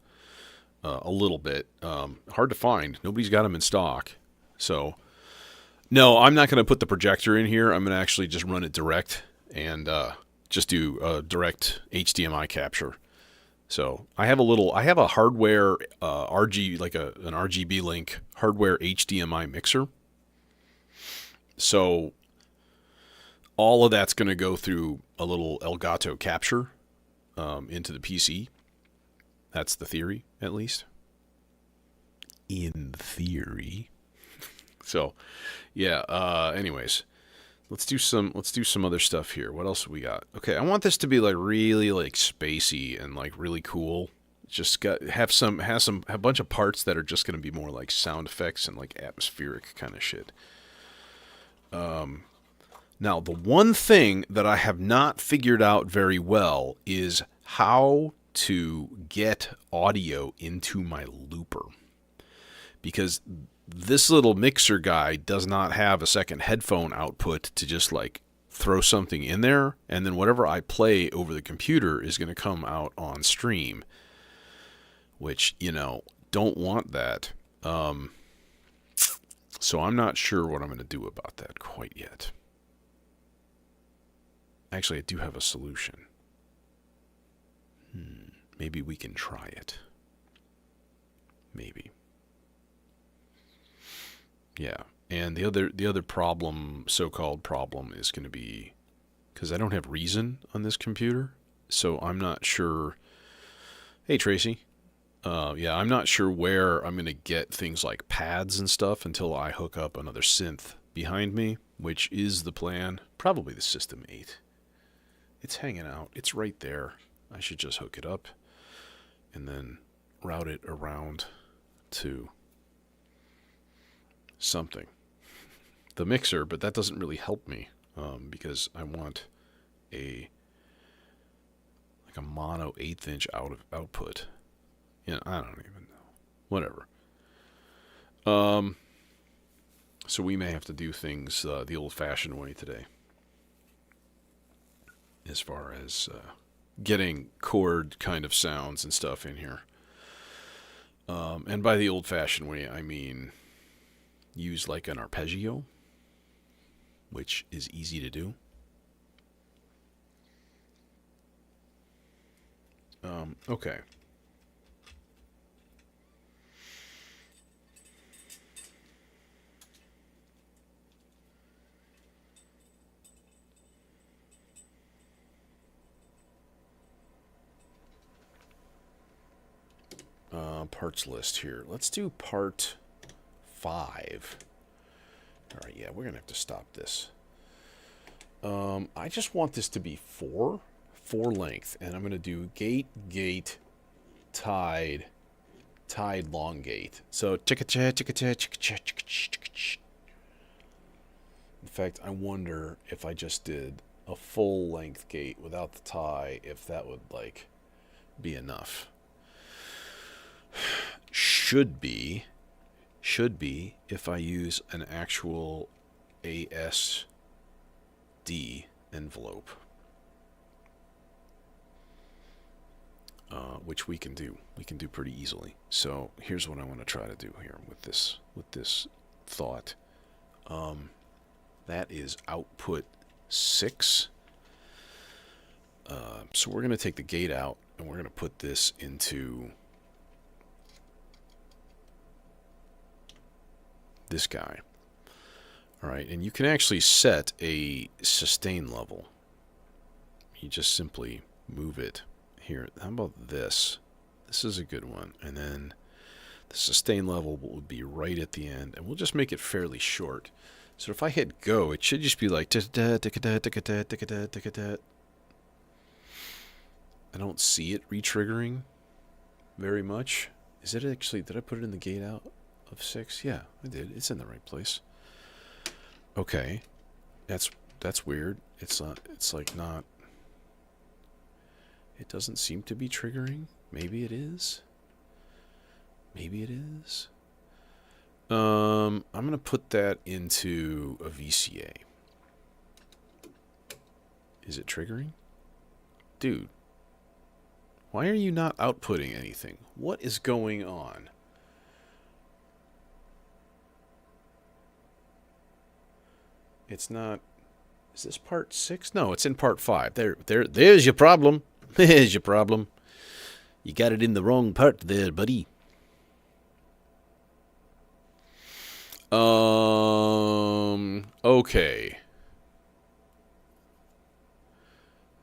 Speaker 1: a little bit. Hard to find. Nobody's got them in stock. So, no, I'm not going to put the projector in here. I'm going to actually just run it direct and just do direct HDMI capture. So I have a hardware RG, like an RGB link hardware HDMI mixer. So all of that's going to go through a little Elgato capture into the PC. That's the theory, at least. In theory. So, yeah. Anyways, let's do some other stuff here. What else have we got? Okay, I want this to be like really like spacey and like really cool. Just have a bunch of parts that are just going to be more like sound effects and like atmospheric kind of shit. Now, the one thing that I have not figured out very well is how to get audio into my looper. Because this little mixer guy does not have a second headphone output to just like throw something in there, and then whatever I play over the computer is going to come out on stream, which, don't want that. So I'm not sure what I'm going to do about that quite yet. Actually, I do have a solution. Maybe we can try it. Maybe. Yeah. And the other problem, so-called problem, is going to be because I don't have Reason on this computer, so I'm not sure. Hey, Tracy. Yeah, I'm not sure where I'm going to get things like pads and stuff until I hook up another synth behind me, which is the plan. Probably the System 8. It's hanging out. It's right there. I should just hook it up and then route it around to something. The mixer, but that doesn't really help me because I want a mono 1/8 inch output. I don't even know. Whatever. So we may have to do things the old-fashioned way today, as far as getting chord kind of sounds and stuff in here. And by the old-fashioned way, I mean use like an arpeggio, which is easy to do. Okay. Parts list here. Let's do part 5. All right, yeah, we're going to have to stop this. I just want this to be 4 length, and I'm going to do gate, tied, long gate. So, in fact, I wonder if I just did a full length gate without the tie, if that would, like, be enough. Should be if I use an actual ASD envelope, which we can do pretty easily. So here's what I want to try to do here with this thought. That is output 6. So we're going to take the gate out and we're going to put this into this guy. All right, and you can actually set a sustain level. You just simply move it here. How about this? This is a good one. And then the sustain level would be right at the end, and we'll just make it fairly short. So if I hit go, it should just be like I don't see it re-triggering very much. Is it actually, did I put it in the gate out of 6? Yeah, I did. It's in the right place. Okay. That's weird. It's not. It's like not. It doesn't seem to be triggering. Maybe it is. Maybe it is. I'm gonna put that into a VCA. Is it triggering? Dude, why are you not outputting anything? What is going on? It's not. Is this part 6? No, it's in part 5. There's your problem. There's your problem. You got it in the wrong part there, buddy. Okay.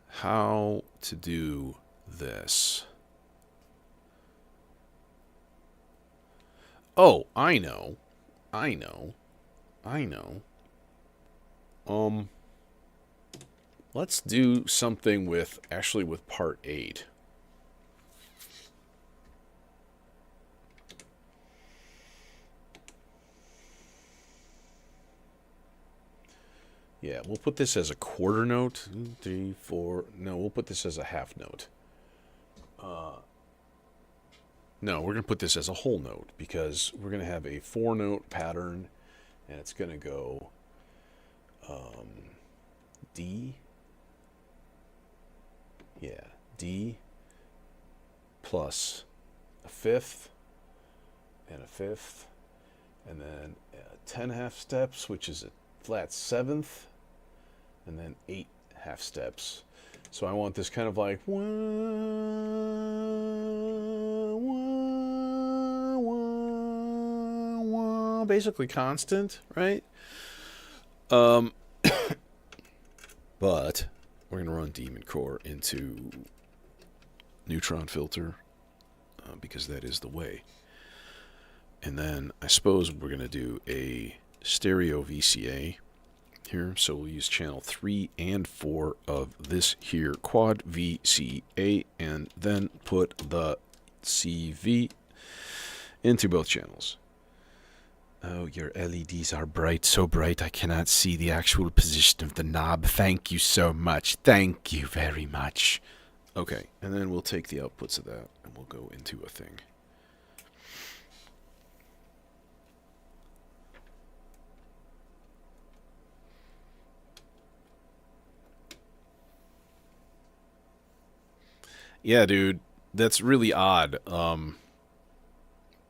Speaker 1: How to do this? Oh, I know. Let's do something with, actually with part 8. Yeah, we'll put this as a quarter note. 2, 3, 4. No, we'll put this as a half note. No, we're going to put this as a whole note because we're going to have a 4-note pattern, and it's going to go D. Yeah, D plus a fifth and a fifth, and then 10 half steps, which is a flat seventh, and then 8 half steps. So I want this kind of like wah, wah, wah, wah, basically constant, right? But we're gonna run Demon Core into neutron filter because that is the way. And then I suppose we're gonna do a stereo VCA here, so we'll use channel 3 and 4 of this here quad VCA, and then put the CV into both channels. Oh, your LEDs are bright, so bright I cannot see the actual position of the knob. Thank you so much. Thank you very much. Okay, and then we'll take the outputs of that and we'll go into a thing. Yeah, dude, that's really odd.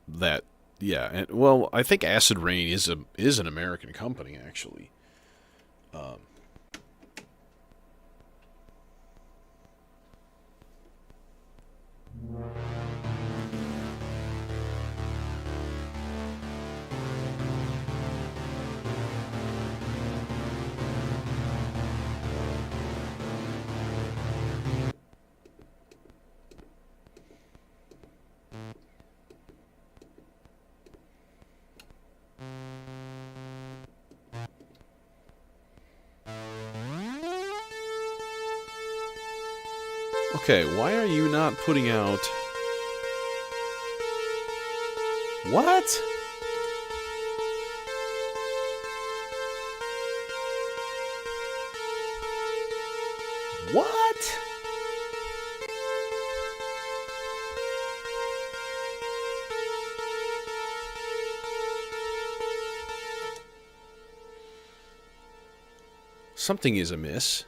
Speaker 1: That yeah, and well, I think Acid Rain is an American company actually. Um, okay, why are you not putting out? What? What? Something is amiss.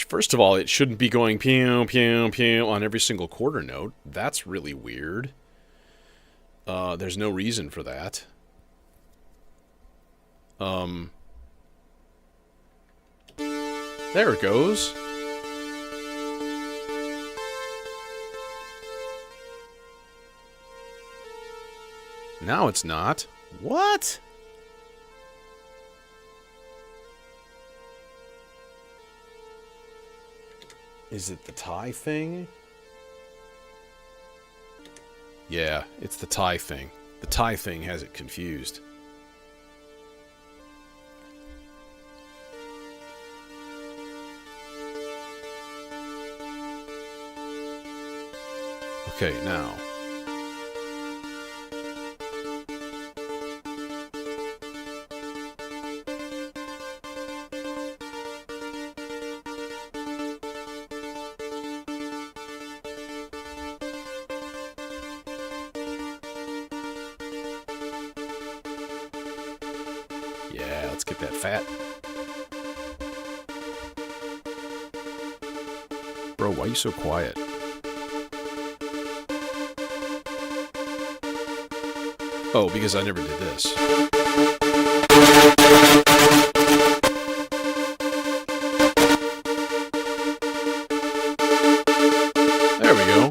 Speaker 1: First of all, it shouldn't be going pew, pew, pew on every single quarter note. That's really weird. There's no reason for that. There it goes. Now it's not. What? Is it the tie thing? Yeah, it's the tie thing. The tie thing has it confused. Okay, now. let's get that fat. Bro, why are you so quiet? Oh, because I never did this. There we go.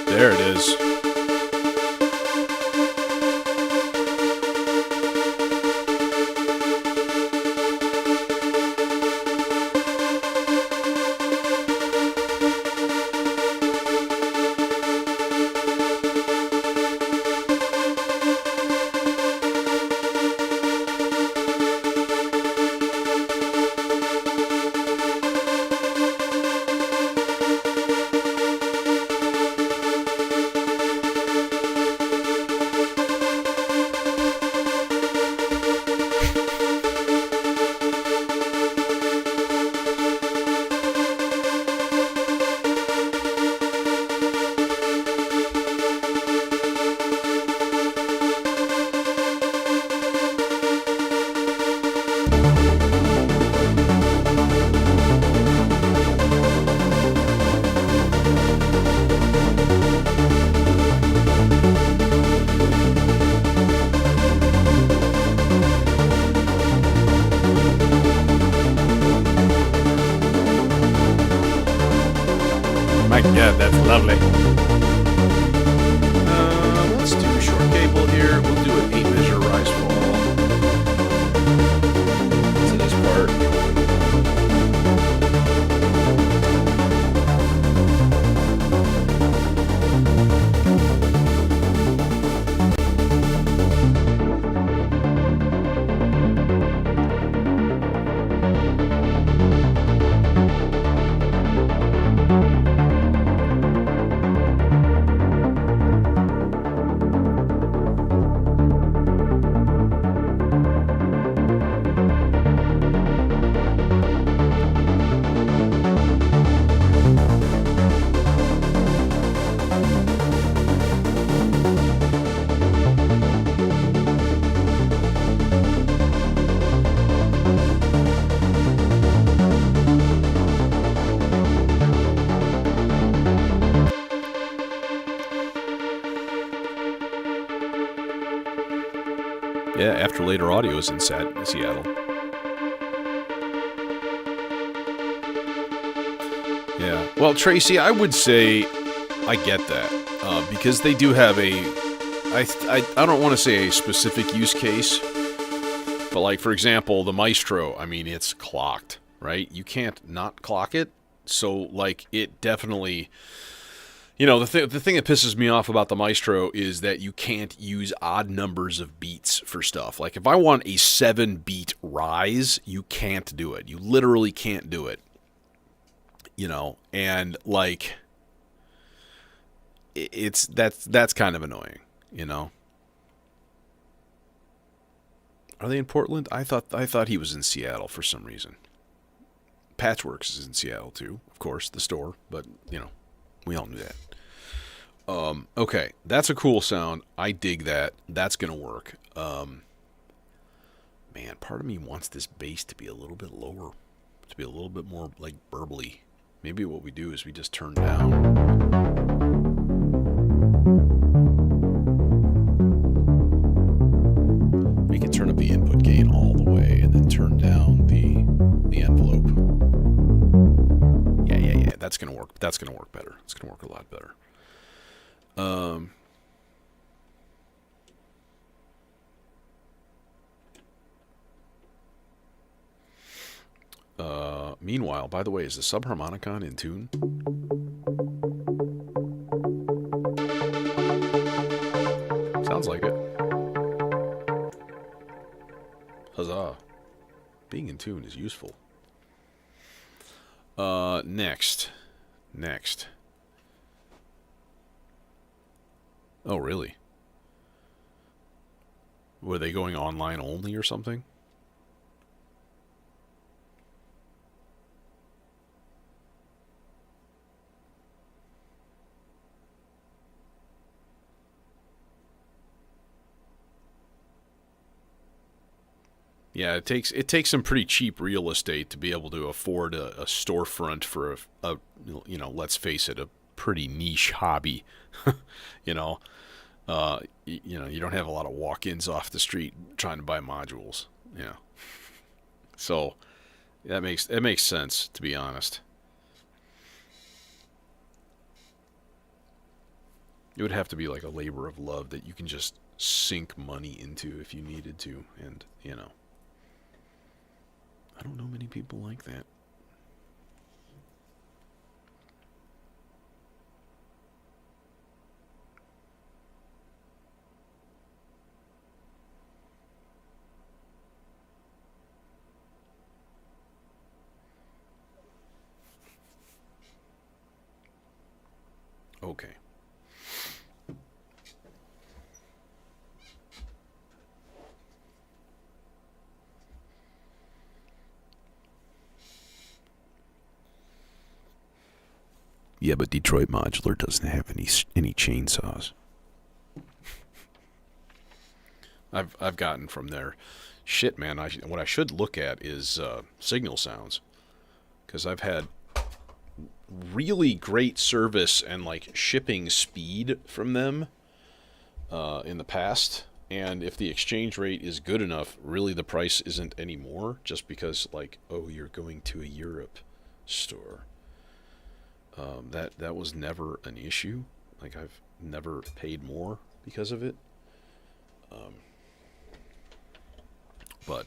Speaker 1: There it is. My God, that's lovely. Let's do a short cable here. We'll do an 8-measure rise fall to this part. Yeah, After Later Audio is in Seattle. Yeah. Well, Tracy, I would say I get that because they do have a. I don't want to say a specific use case, but like for example, the Maestro. I mean, it's clocked, right? You can't not clock it. So like it definitely. You know, the thing that pisses me off about the Maestro is that you can't use odd numbers of beats for stuff. Like, if I want a 7-beat rise, you can't do it. You literally can't do it. You know, and, like, that's kind of annoying, you know? Are they in Portland? I thought he was in Seattle for some reason. Patchworks is in Seattle, too, of course, the store, but, you know. We all knew that. Okay, that's a cool sound. I dig that. That's going to work. Man, part of me wants this bass to be a little bit lower, to be a little bit more, like, burbly. Maybe what we do is we just turn down. We can turn up the input gain all the way and then turn down the envelope. Yeah. That's gonna work. That's gonna work better. It's gonna work a lot better. Meanwhile, by the way, is the subharmonicon in tune? Sounds like it. Huzzah. Being in tune is useful. Next. Oh, really? Were they going online only or something? Yeah, it takes some pretty cheap real estate to be able to afford a storefront for a let's face it, a pretty niche hobby. you know, you don't have a lot of walk-ins off the street trying to buy modules. Yeah, so that makes sense, to be honest. It would have to be like a labor of love that you can just sink money into if you needed to, and I don't know many people like that. Okay. Yeah, but Detroit Modular doesn't have any chainsaws. I've gotten from there. Shit, man. What I should look at is signal sounds, because I've had really great service and like shipping speed from them in the past. And if the exchange rate is good enough, really the price isn't anymore. Just because, like, oh, you're going to a Europe store. That was never an issue. Like, I've never paid more because of it. Um, but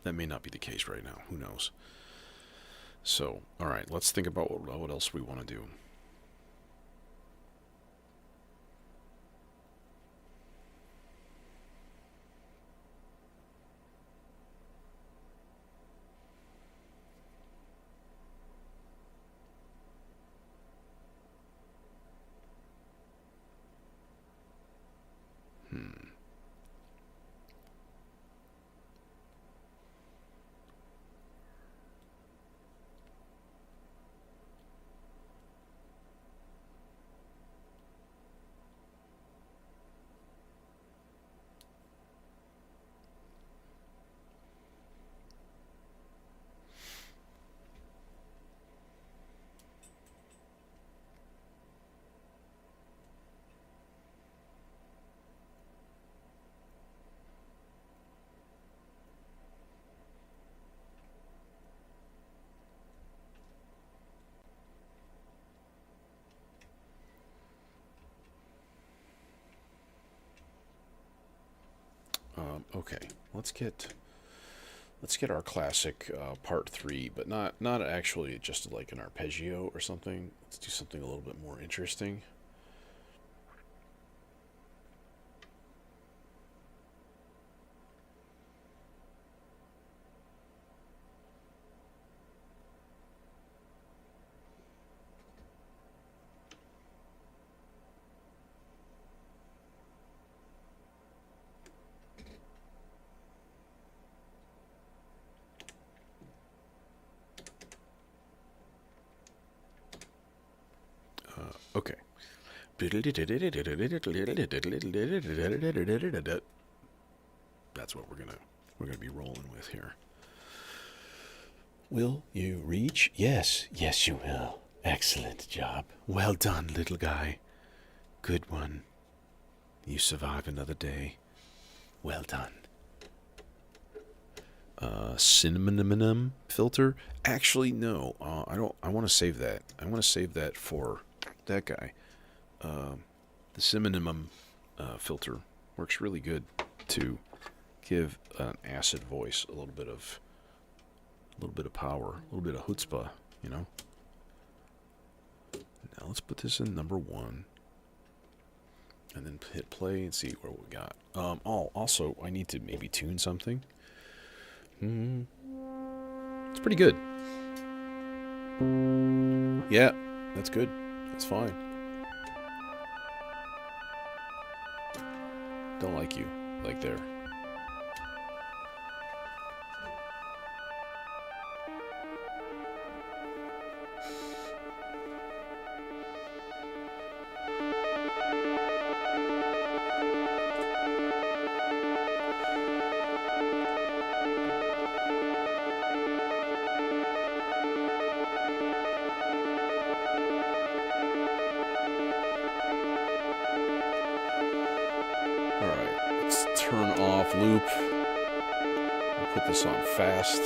Speaker 1: that may not be the case right now. Who knows? So, all right, let's think about what else we want to do. Hmm. Okay, let's get our classic part three, but not actually just like an arpeggio or something. Let's do something a little bit more interesting. Okay. That's what we're gonna be rolling with here. Will you reach? Yes, yes, you will. Excellent job. Well done, little guy. Good one. You survive another day. Well done. Cinnamon filter. Actually, no. I don't. I want to save that. I want to save that for that guy. The cinnamon filter works really good to give an acid voice a little bit of power, a little bit of chutzpah. You know. Now let's put this in number one, and then hit play and see what we got. Also, I need to maybe tune something. It's pretty good. Yeah, that's good. That's fine. Don't like you. Like there. Turn off loop. I'll put this on fast.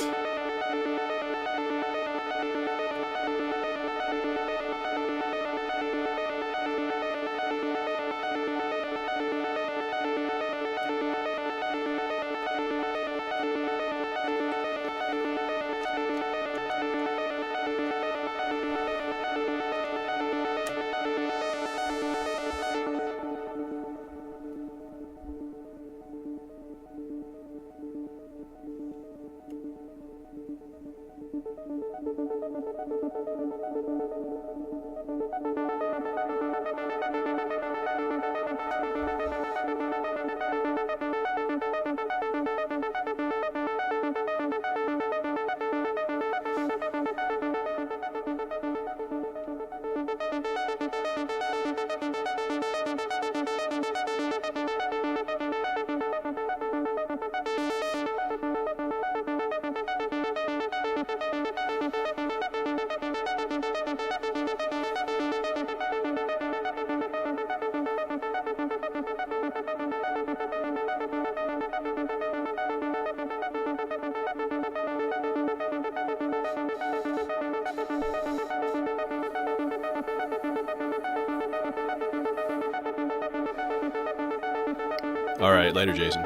Speaker 1: All right, later, Jason.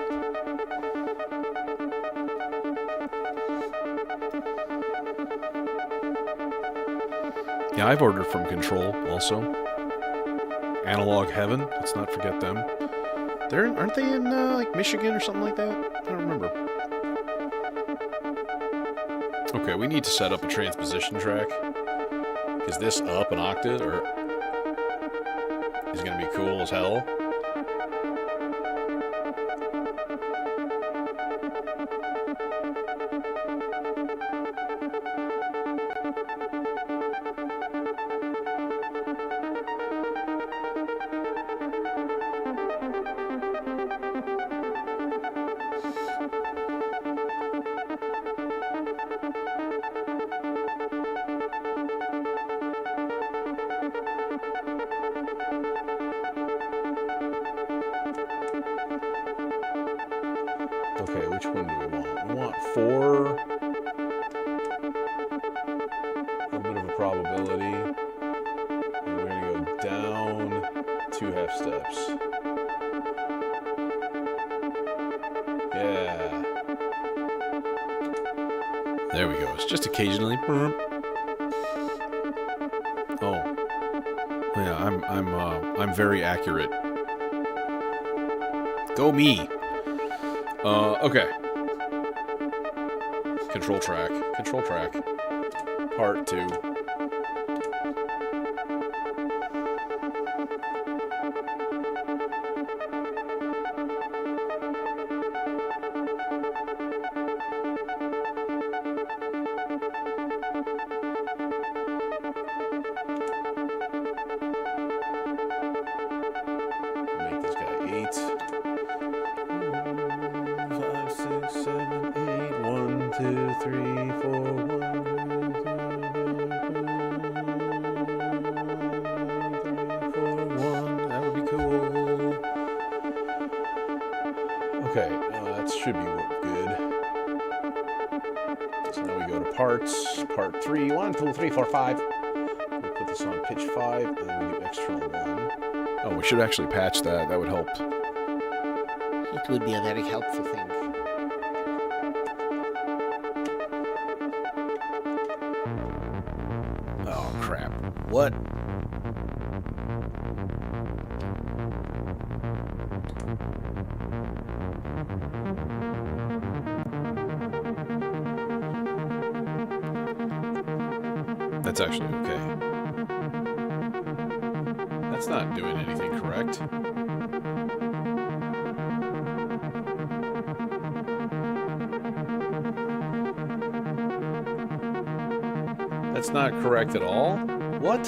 Speaker 1: Yeah, I've ordered from Control also. Analog Heaven, let's not forget them. Aren't they in like Michigan or something like that? I don't remember. Okay, we need to set up a transposition track. Because this up an octave is going to be cool as hell. Okay, which one do we want? We want 4. A little bit of a probability. And we're going to go down 2 half steps. Yeah. There we go. It's just occasionally. Oh. Yeah, I'm very accurate. Go me. Okay. Control track. Part 2. Make this guy 8. 5, 6, 7, 8. 1, 2, 3, 4, 1. That would be cool. Okay, that should be good. So now we go to parts. Part 3. 1, 2, 3, 4, 5. We put this on pitch 5, and then we do external 1. Oh, we should actually patch that. That would help.
Speaker 2: It would be a very helpful thing.
Speaker 1: Oh, crap. What? That's actually okay. That's not doing anything correct. That's not correct at all. What?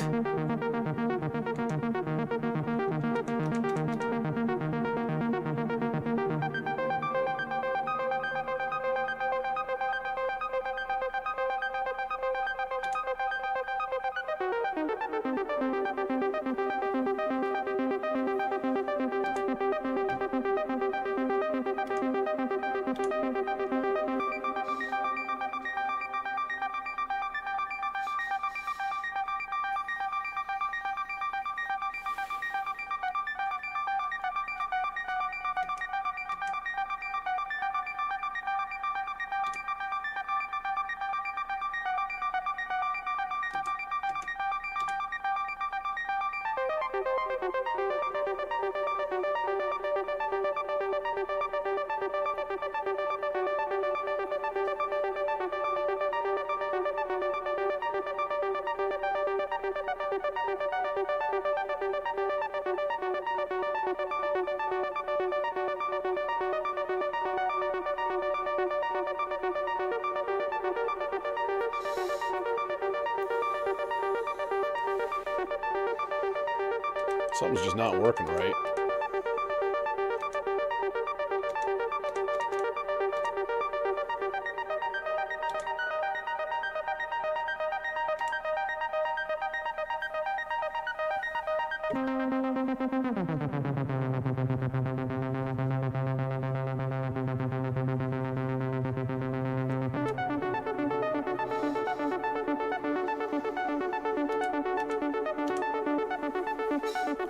Speaker 1: Something's just not working right.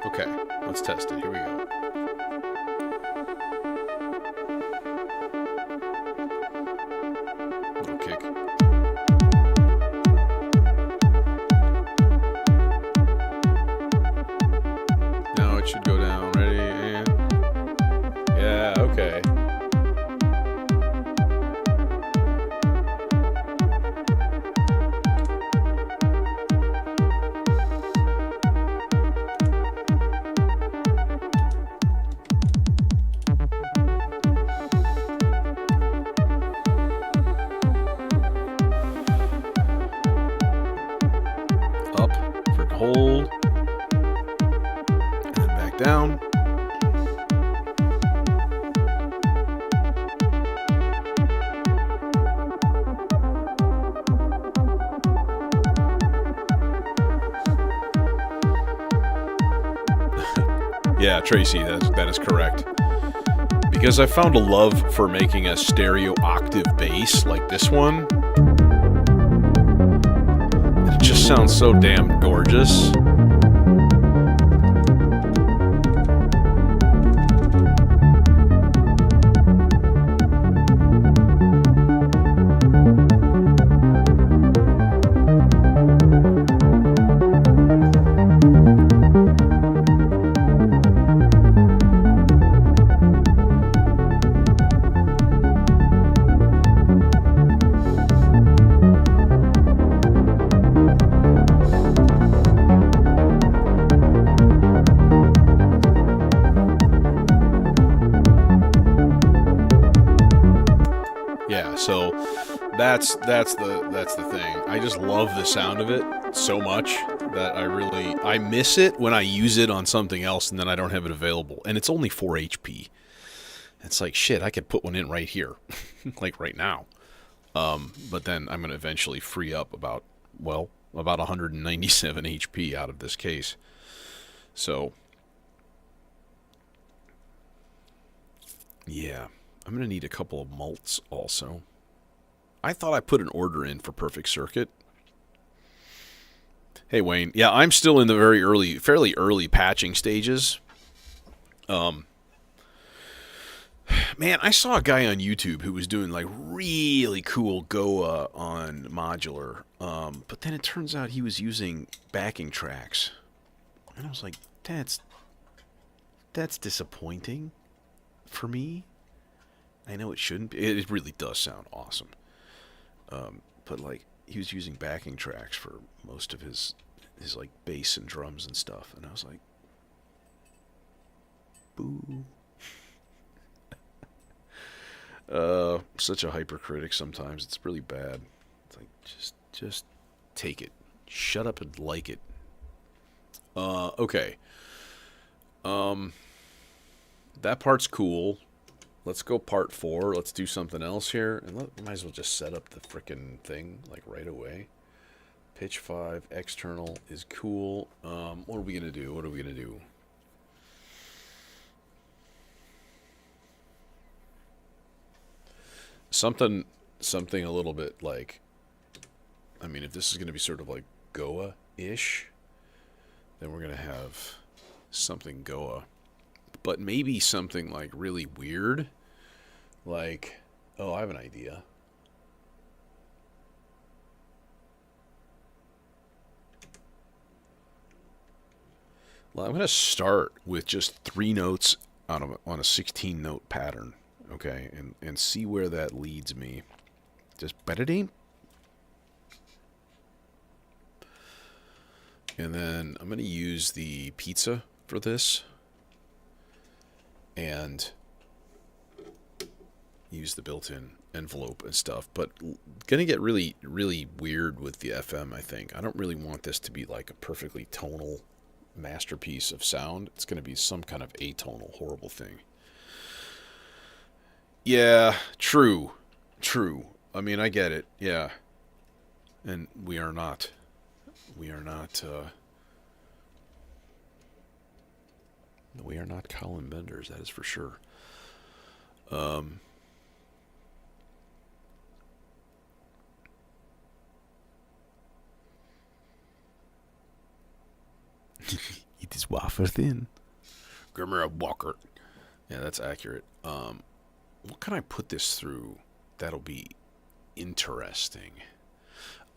Speaker 1: Okay, let's test it. Here we go. Little kick. Now it should go down. Ready? And yeah, okay. Hold, and then back down. Yeah, Tracy, that is correct. Because I found a love for making a stereo octave bass like this one. It just sounds so damn gorgeous. Yeah, so that's the thing. I just love the sound of it so much that I miss it when I use it on something else and then I don't have it available. And it's only 4 HP. It's like, shit, I could put one in right here, like right now. But then I'm going to eventually free up about 197 HP out of this case. So, yeah. I'm going to need a couple of mults also. I thought I put an order in for Perfect Circuit. Hey, Wayne. Yeah, I'm still in the fairly early patching stages. Man, I saw a guy on YouTube who was doing like really cool Goa on modular. But then it turns out he was using backing tracks. And I was like, that's disappointing for me. I know it shouldn't be. It really does sound awesome. But like he was using backing tracks for most of his like bass and drums and stuff, and I was like, boo. Such a hypercritic sometimes. It's really bad. It's like just Take it. Shut up and like it. Okay. That part's cool. Let's go part 4. Let's do something else here. And might as well just set up the frickin' thing, like, right away. Pitch 5, external is cool. What are we going to do? What are we going to do? Something a little bit like, I mean, if this is going to be sort of like Goa-ish, then we're going to have something Goa. But maybe something like really weird. Like, oh, I have an idea. Well, I'm going to start with just 3 notes on a 16-note pattern, okay, and see where that leads me. Just ba-da-ding. And then I'm going to use the pizza for this and use the built-in envelope and stuff, but going to get really, really weird with the FM, I think. I don't really want this to be like a perfectly tonal masterpiece of sound. It's going to be some kind of atonal, horrible thing. Yeah, true. I mean, I get it, yeah. And we are not Colin Benders, that is for sure. It is wafer thin. Grimmer Walker. Yeah, that's accurate. What can I put this through? That'll be interesting.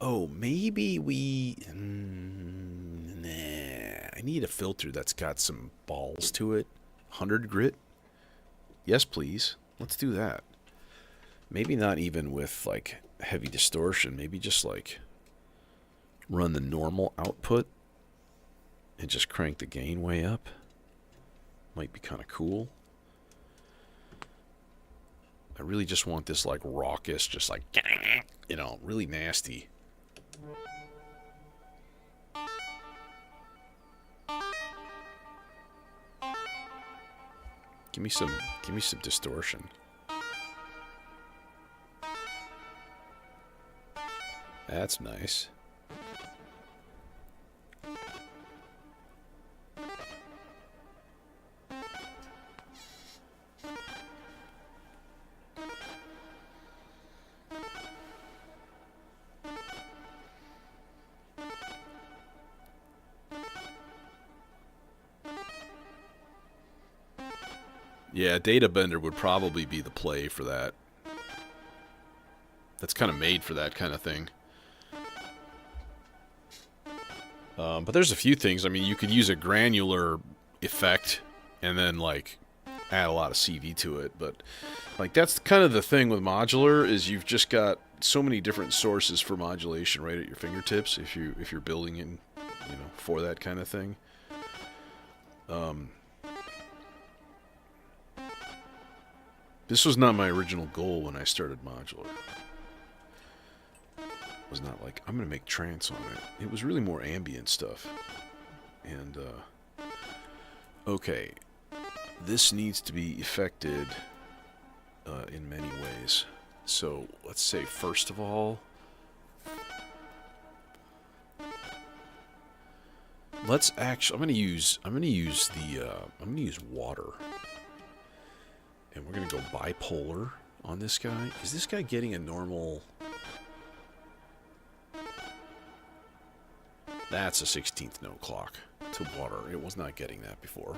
Speaker 1: Oh, maybe we... nah. I need a filter that's got some balls to it. 100 grit? Yes, please. Let's do that. Maybe not even with, like, heavy distortion. Maybe just, like, run the normal output and just crank the gain way up. Might be kind of cool. I really just want this, like, raucous, just like, you know, really nasty. Give me some distortion. That's nice. Yeah, Data Bender would probably be the play for that. That's kind of made for that kind of thing. But there's a few things. I mean, you could use a granular effect and then, like, add a lot of CV to it. But, like, that's kind of the thing with modular, is you've just got so many different sources for modulation right at your fingertips if you're building in, you know, for that kind of thing. This was not my original goal when I started modular. It was not like, I'm going to make trance on it. It was really more ambient stuff. And, okay. This needs to be affected in many ways. So, let's say, first of all, let's actually, I'm going to use water. And we're going to go bipolar on this guy. Is this guy getting a normal... That's a 16th note clock to water. It was not getting that before.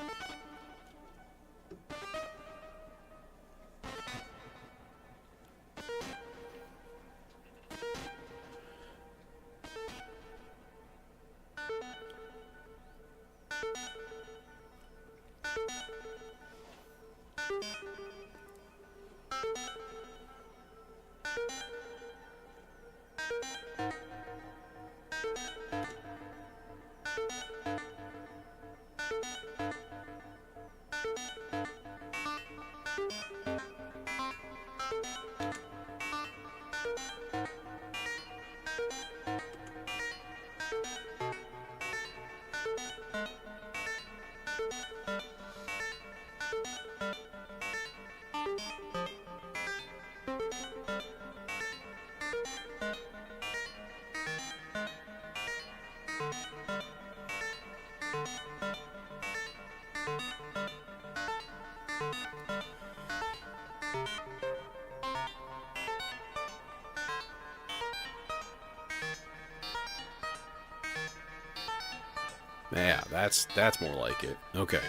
Speaker 1: Yeah, that's more like it. Okay.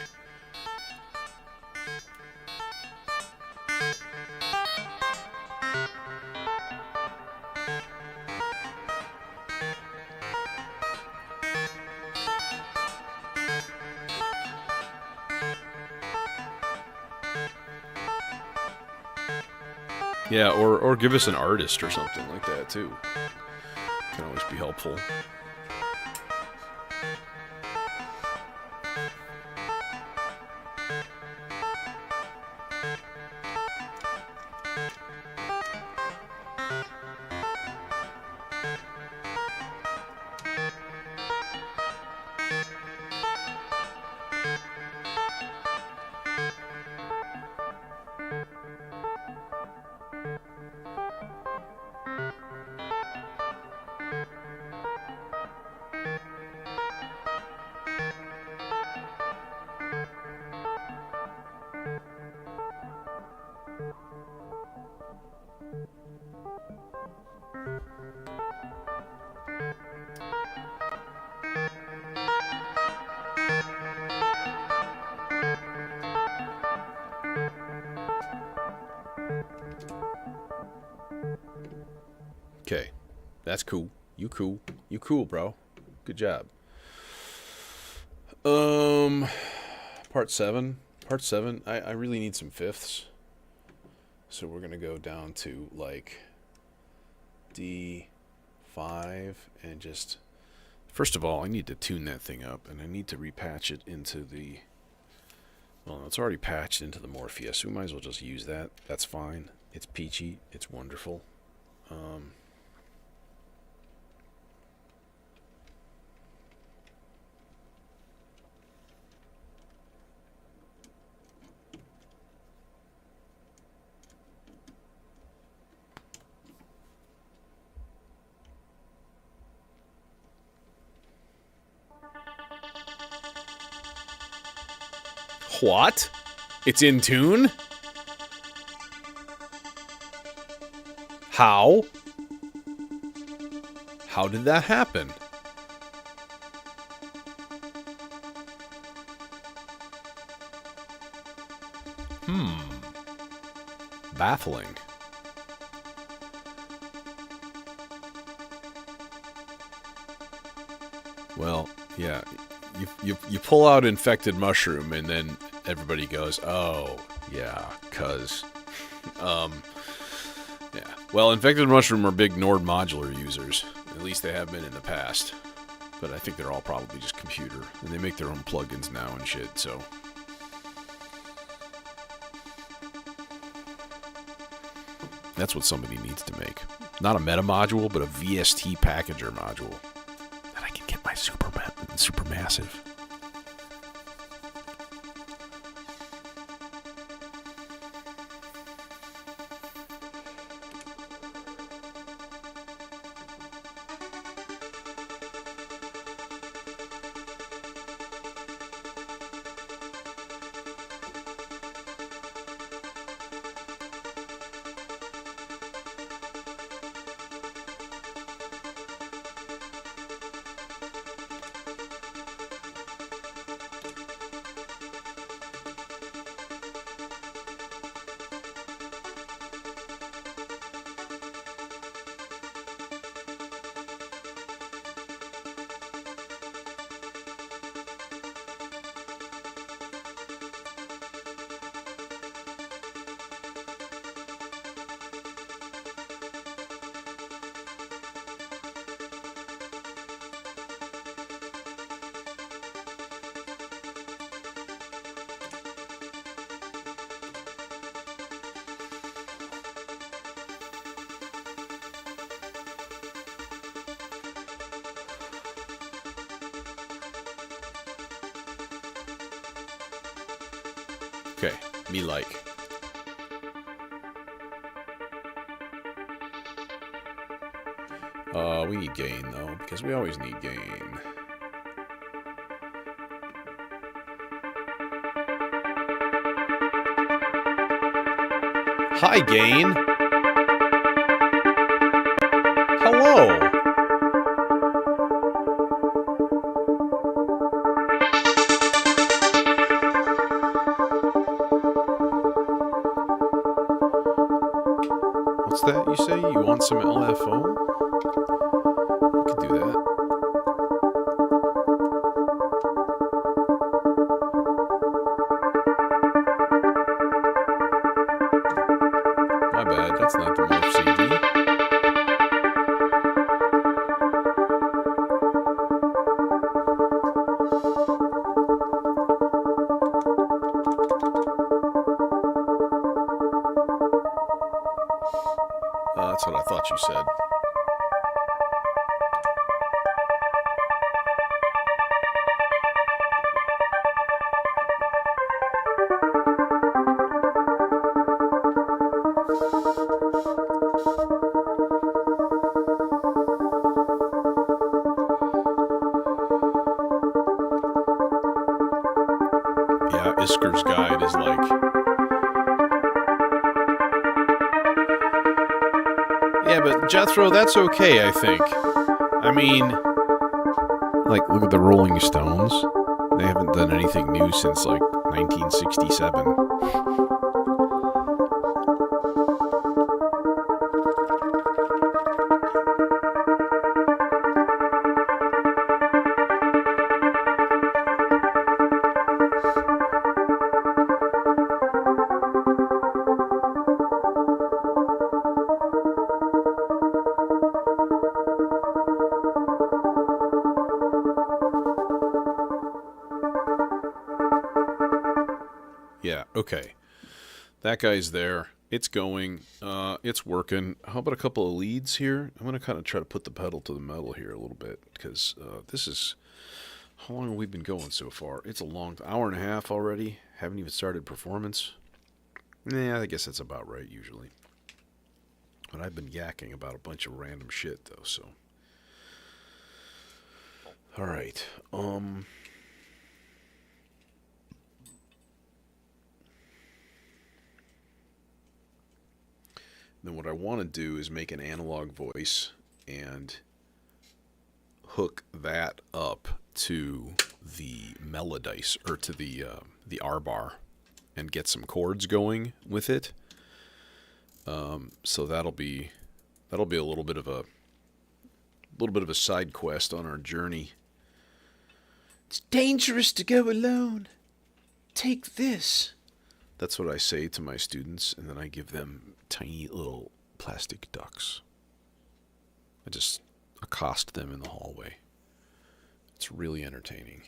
Speaker 1: Yeah, or give us an artist or something like that too. Can always be helpful. Okay. That's cool. You cool. You cool, bro. Good job. Part 7. Part 7. I really need some fifths. So we're going to go down to like D5 and just... First of all, I need to tune that thing up and I need to repatch it into the... Well, it's already patched into the Morpheus, so we might as well just use that. That's fine. It's peachy. It's wonderful. What? It's in tune? How? How did that happen? Baffling. Well, yeah. You pull out infected mushroom and then everybody goes, oh, yeah, cuz. Yeah. Well, infected mushroom are big Nord modular users. At least they have been in the past. But I think they're all probably just computer. And they make their own plugins now and shit, so... That's what somebody needs to make. Not a meta module, but a VST packager module. That I can get my super massive. Okay, me like. We need gain, though, because we always need gain. Hi, Gain. Hello. What's that you say? You want some LFO? We could do that. My bad, that's not the Morph CD. That's what I thought you said. Yeah, Isker's guide is like... Yeah, but Jethro, that's okay, I think. I mean, like, look at the Rolling Stones. They haven't done anything new since, like, 1967. Yeah, okay. That guy's there. It's going. It's working. How about a couple of leads here? I'm going to kind of try to put the pedal to the metal here a little bit because this is... How long have we been going so far? It's a long... hour and a half already. Haven't even started performance. Yeah, I guess that's about right usually. But I've been yakking about a bunch of random shit though, so... Alright, Then what I want to do is make an analog voice and hook that up to the Melodice, or to the R-bar, and get some chords going with it. So that'll be a little bit of a side quest on our journey. It's dangerous to go alone. Take this. That's what I say to my students, and then I give them tiny little plastic ducks. I just accost them in the hallway. It's really entertaining.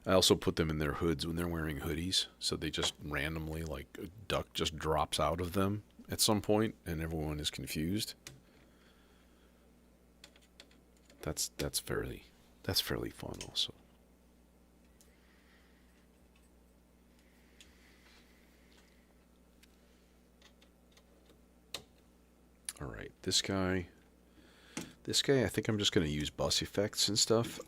Speaker 1: I also put them in their hoods when they're wearing hoodies, so they just randomly, like, a duck just drops out of them at some point, and everyone is confused. That's fairly fun also. All right, this guy, I think I'm just going to use bus effects and stuff.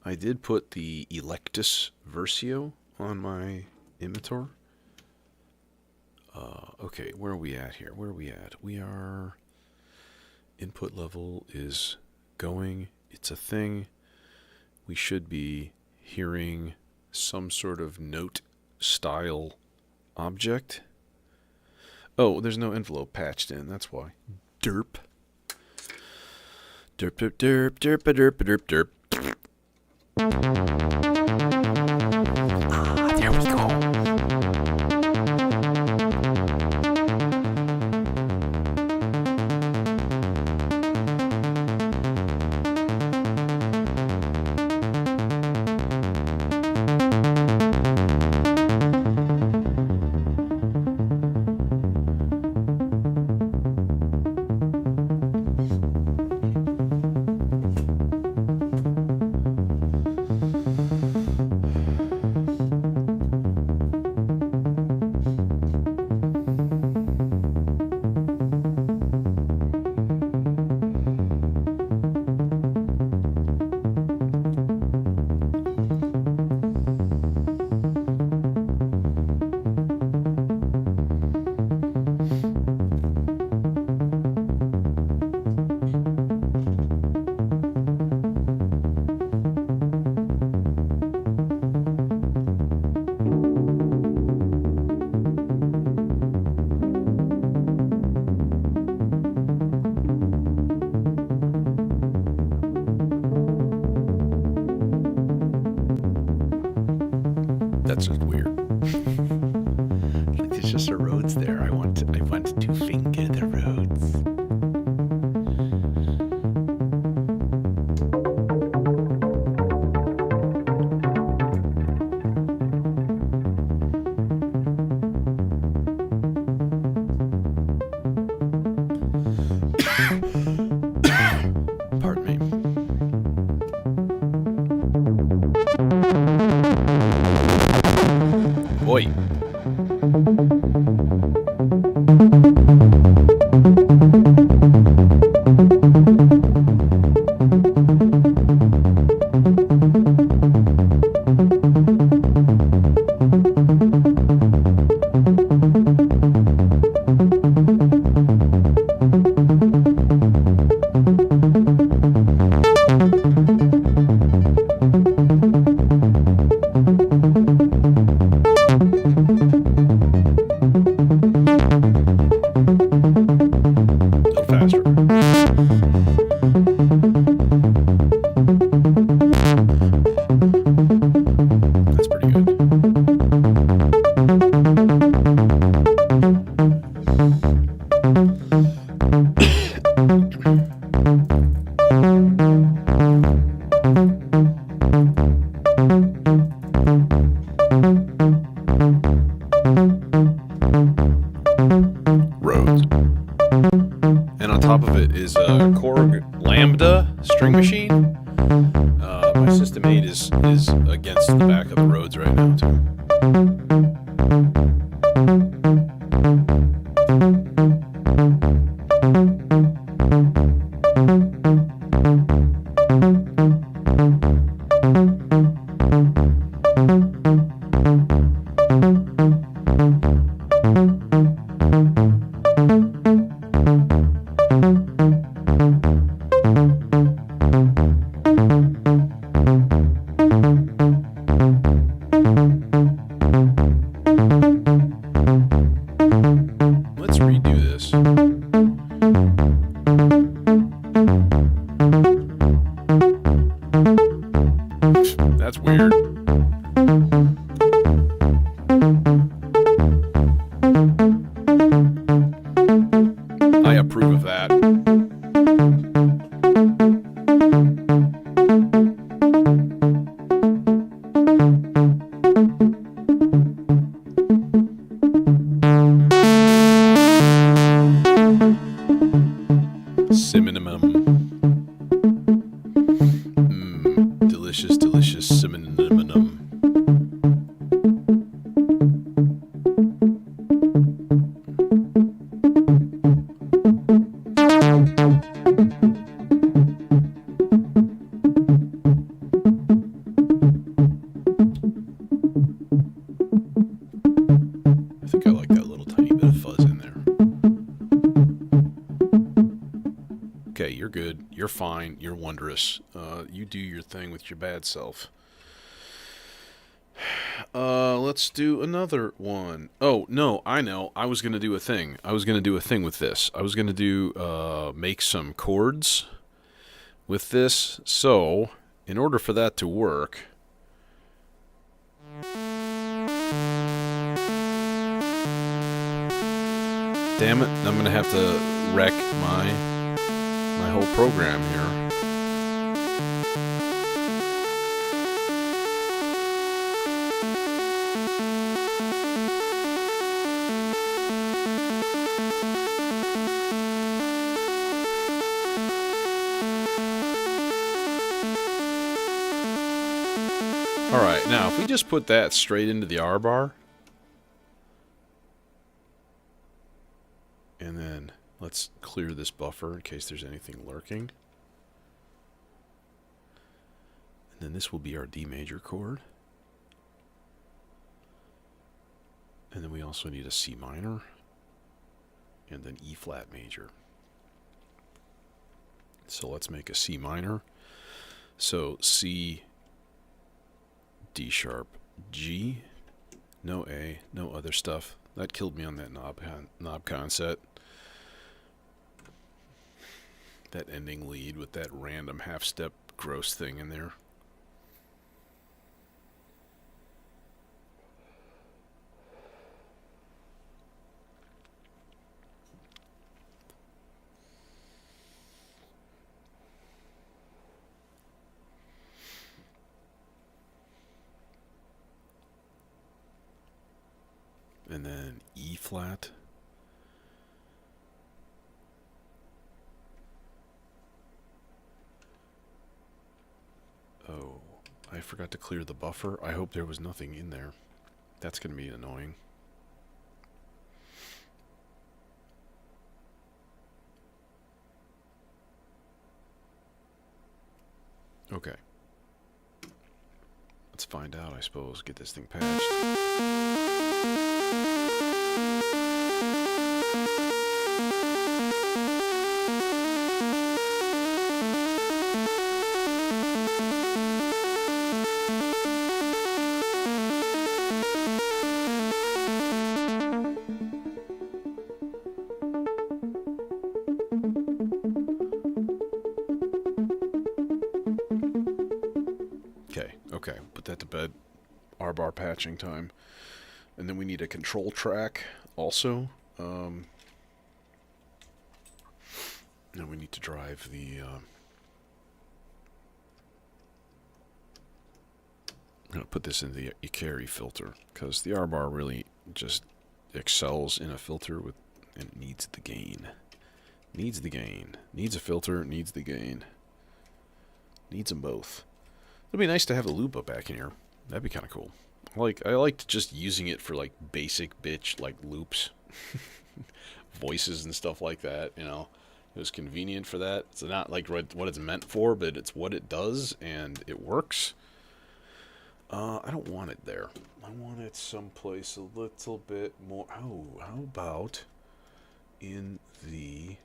Speaker 1: I did put the Electus Versio on my Imitor. Okay, where are we at here? We are... Input level is going. It's a thing. We should be hearing some sort of note style object. Oh, there's no envelope patched in. That's why. Derp. Derp, derp, derp, derp, derp, derp, derp. Ah, there we go. That's just weird. Like there's just the roads there. I want to finger the roads. Pardon me. Oi. Faster. That's pretty good. Roads. And on top of it is a Korg Lambda string machine. My System 8 is against the back of the roads right now too. Let's redo this. That's weird. I approve of that. Cinnamon. Delicious, delicious cinnamon. I think I like that little tiny bit of fuzz in there. Okay, you're good. You're fine. You're wondrous. You do your thing with your bad self. Let's do another one. Oh, no, I know. I was going to do a thing. I was going to do a thing with this. I was going to do, make some chords with this. So, in order for that to work... Damn it, I'm going to have to wreck my whole program here. Alright, now if we just put that straight into the R bar, and then let's clear this buffer in case there's anything lurking. And then this will be our D major chord. And then we also need a C minor, and then E flat major. So let's make a C minor. So C, D sharp, G, no A, no other stuff. That killed me on that knob concept. That ending lead with that random half-step gross thing in there. and then E flat. Oh, I forgot to clear the buffer. I hope there was nothing in there. That's going to be annoying. Okay. Let's find out, I suppose. Get this thing patched. Okay, put that to bed. R-bar patching time. And then we need a control track also. And we need to drive the... I'm going to put this in the Ikari filter, because the R-bar really just excels in a filter with, and it needs the gain. Needs the gain. Needs a filter, needs the gain. Needs them both. It'd be nice to have a loop up back in here. That'd be kind of cool. I liked just using it for like basic bitch like loops, voices and stuff like that. You know, it was convenient for that. It's not like what it's meant for, but it's what it does, and it works. I don't want it there. I want it someplace a little bit more. Oh, how about in the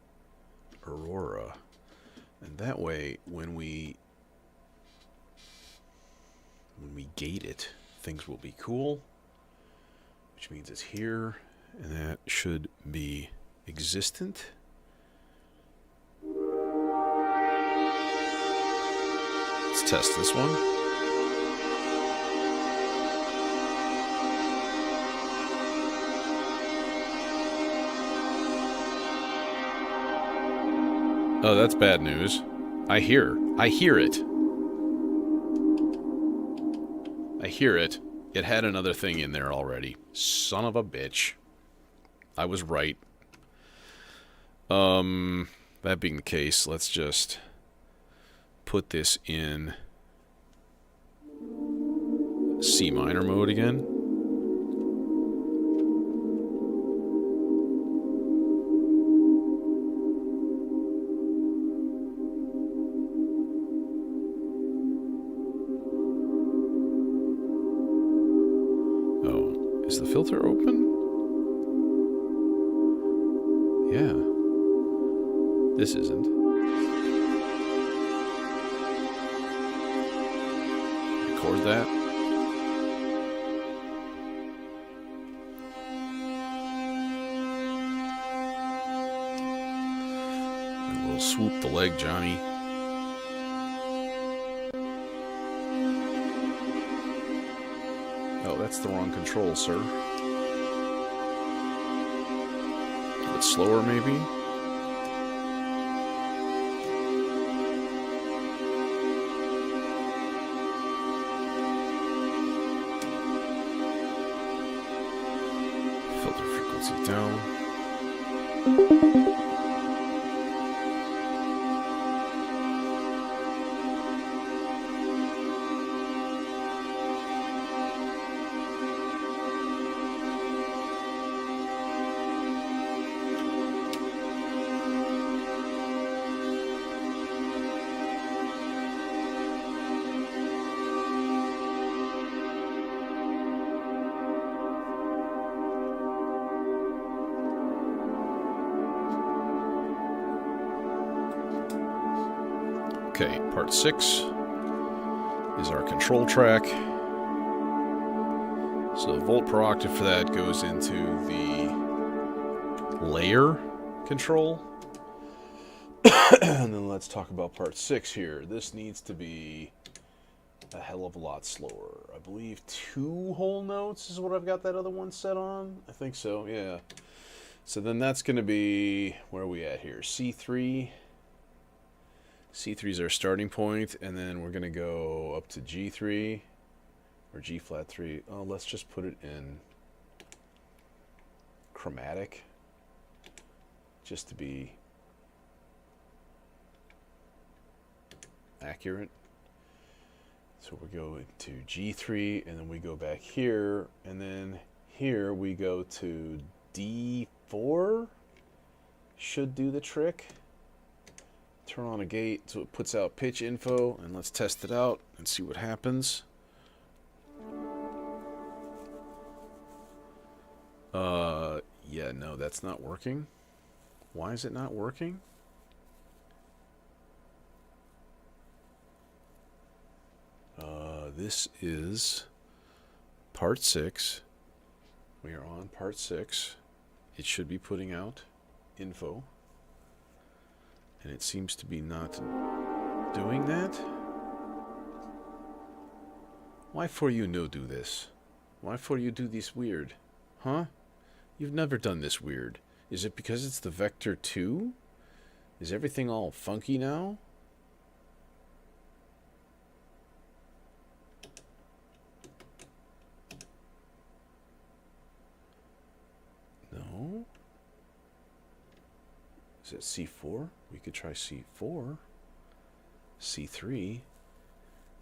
Speaker 1: Aurora? And that way, when we gate it, things will be cool, which means it's here, and that should be existent. Let's test this one. Oh, that's bad news. I hear it. I hear it. It had another thing in there already. Son of a bitch. I was right. That being the case, let's just put this in C minor mode again. Is the filter open? Yeah. This isn't. Record that. And we'll swoop the leg, Johnny. Oh, that's the wrong control, sir. A bit slower, maybe? Filter frequency down. Okay, part 6 is our control track. So volt per octave for that goes into the layer control. And then let's talk about part 6 here. This needs to be a hell of a lot slower. I believe 2 whole notes is what I've got that other one set on. I think so, yeah. So then that's going to be, where are we at here? C3. C3 is our starting point, and then we're going to go up to G3, or G flat 3. Oh, let's just put it in chromatic, just to be accurate. So we go into G3, and then we go back here, and then here we go to D4. Should do the trick. Turn on a gate so it puts out pitch info, and let's test it out and see what happens. Yeah, no, that's not working. Why is it not working? This is part 6. We are on part 6. It should be putting out info. And it seems to be not doing that. Why for you no do this? Why for you do this weird? Huh? You've never done this weird. Is it because it's the Vector 2? Is everything all funky now? No. Is it C4? We could try C4. C3.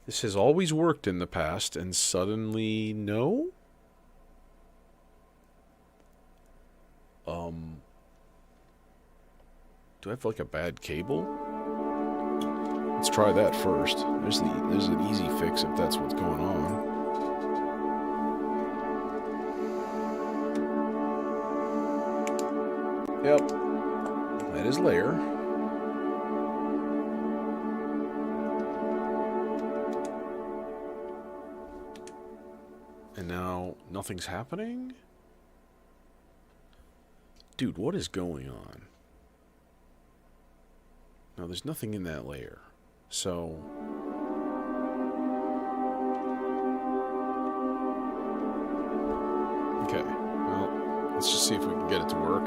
Speaker 1: This has always worked in the past, and suddenly no? Do I have like a bad cable? Let's try that first. There's an easy fix if that's what's going on. Yep. That is layer. And now nothing's happening? Dude, what is going on? No, there's nothing in that layer. So... okay. Well, let's just see if we can get it to work.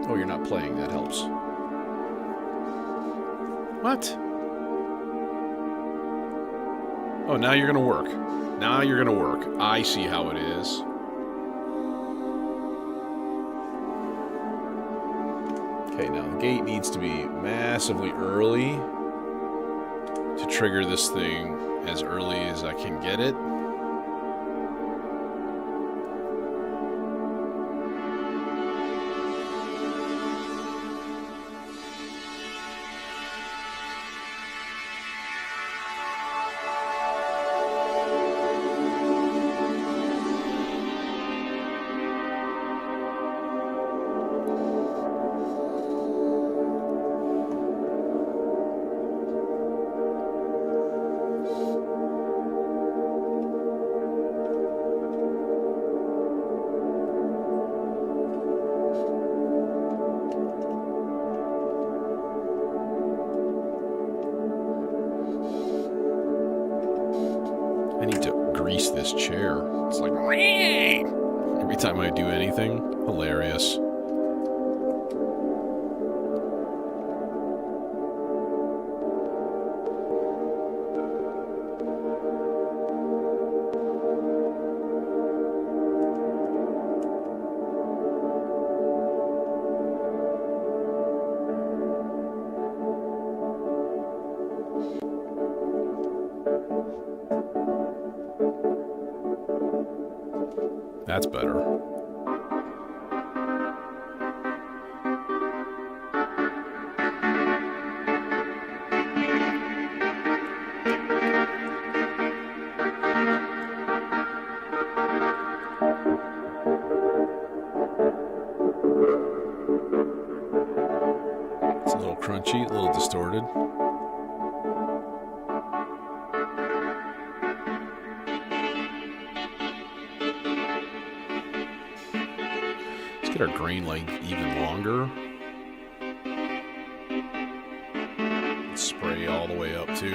Speaker 1: Oh, you're not playing. That helps. What? Oh, now you're gonna work. Now you're gonna work. I see how it is. Okay, now the gate needs to be massively early to trigger this thing as early as I can get it. I need to grease this chair. It's like every time I do anything. Hilarious. That's better. It's a little crunchy, a little distorted. Our grain length even longer. Spray all the way up too,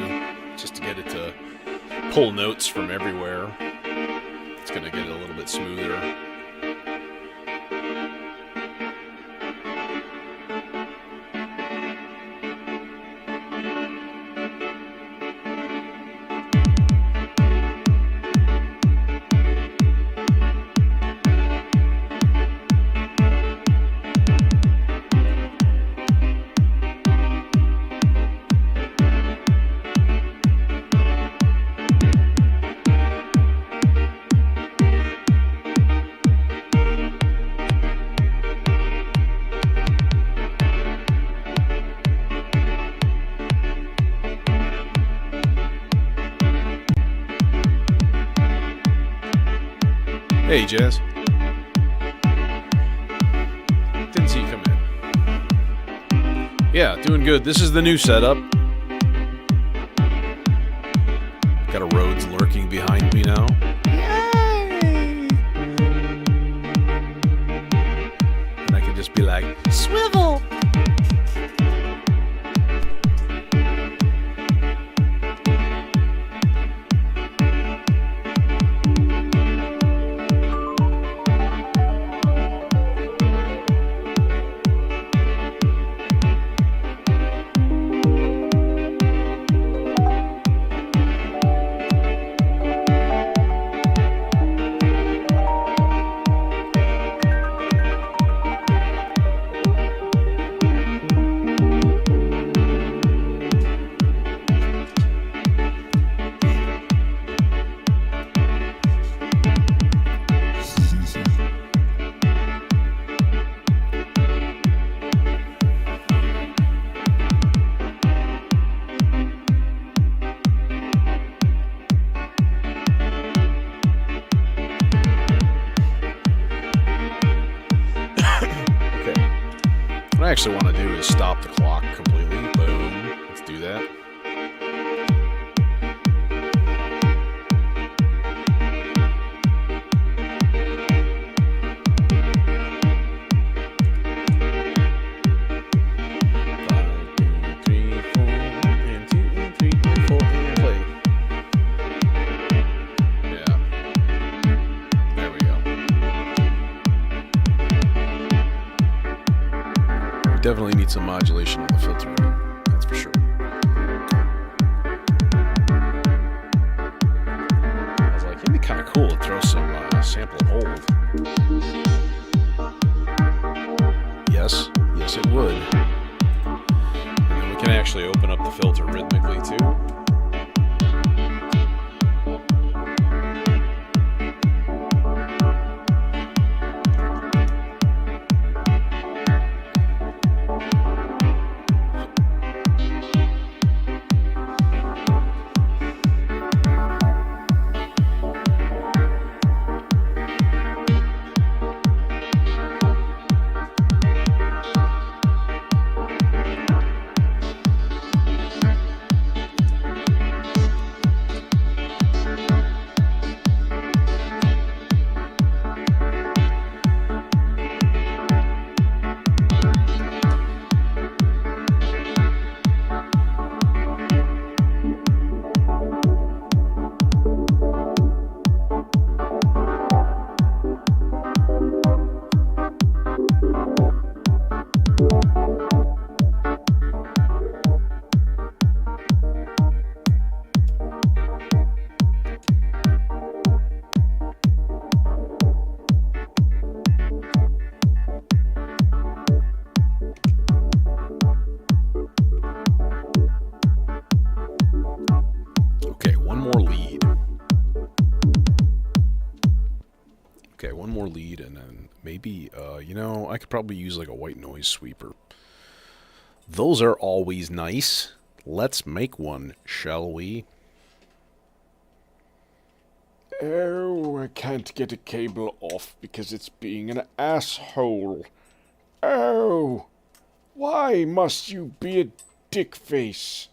Speaker 1: just to get it to pull notes from everywhere. It's gonna get it a little bit smoother. Hey, Jazz. Didn't see you come in. Yeah, doing good. This is the new setup. Got a Rhodes lurking behind me now. Yay! And I can just be like, swivel! What I actually want to do is stop the clock completely. Boom. Let's do that. Definitely need some modulation on the filter, that's for sure. I was like, it'd be kind of cool to throw some sample and hold. Yes, it would. And then we can actually open up the filter rhythmically too. Lead, and then maybe I could probably use like a white noise sweeper. Those are always nice. Let's make one, shall we?
Speaker 3: Oh, I can't get a cable off because it's being an asshole. Oh, why must you be a dick face?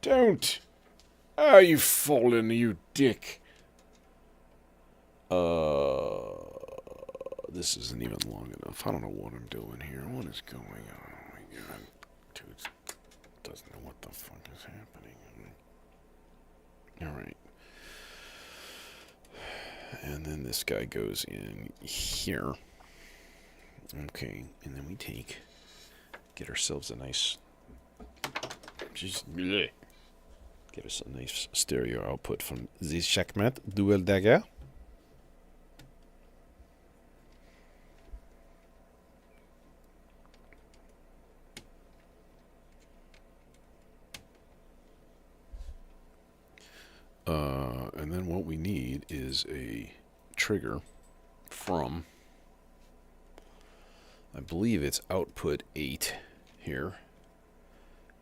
Speaker 3: Don't. Ah, you've fallen, you dick.
Speaker 1: This isn't even long enough. I don't know what I'm doing here. What is going on? Oh my god. Dude doesn't know what the fuck is happening. Alright. And then this guy goes in here. Okay. And then we get ourselves a nice, get us a nice stereo output from this Checkmate Dual Dagger. And then what we need is a trigger from, I believe it's output 8 here,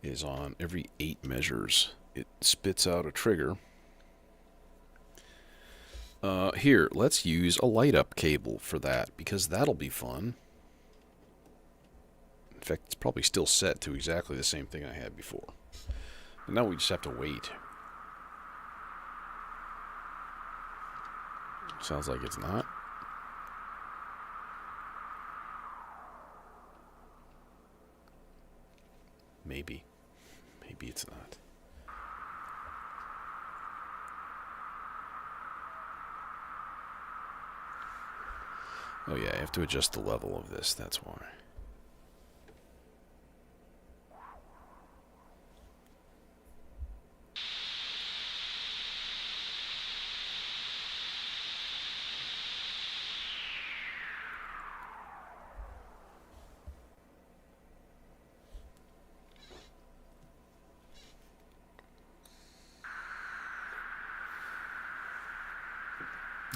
Speaker 1: is on every 8 measures. It spits out a trigger. Here, let's use a light up cable for that, because that'll be fun. In fact, it's probably still set to exactly the same thing I had before. And now we just have to wait. Sounds like it's not. Maybe. Maybe it's not. Oh yeah, I have to adjust the level of this, that's why.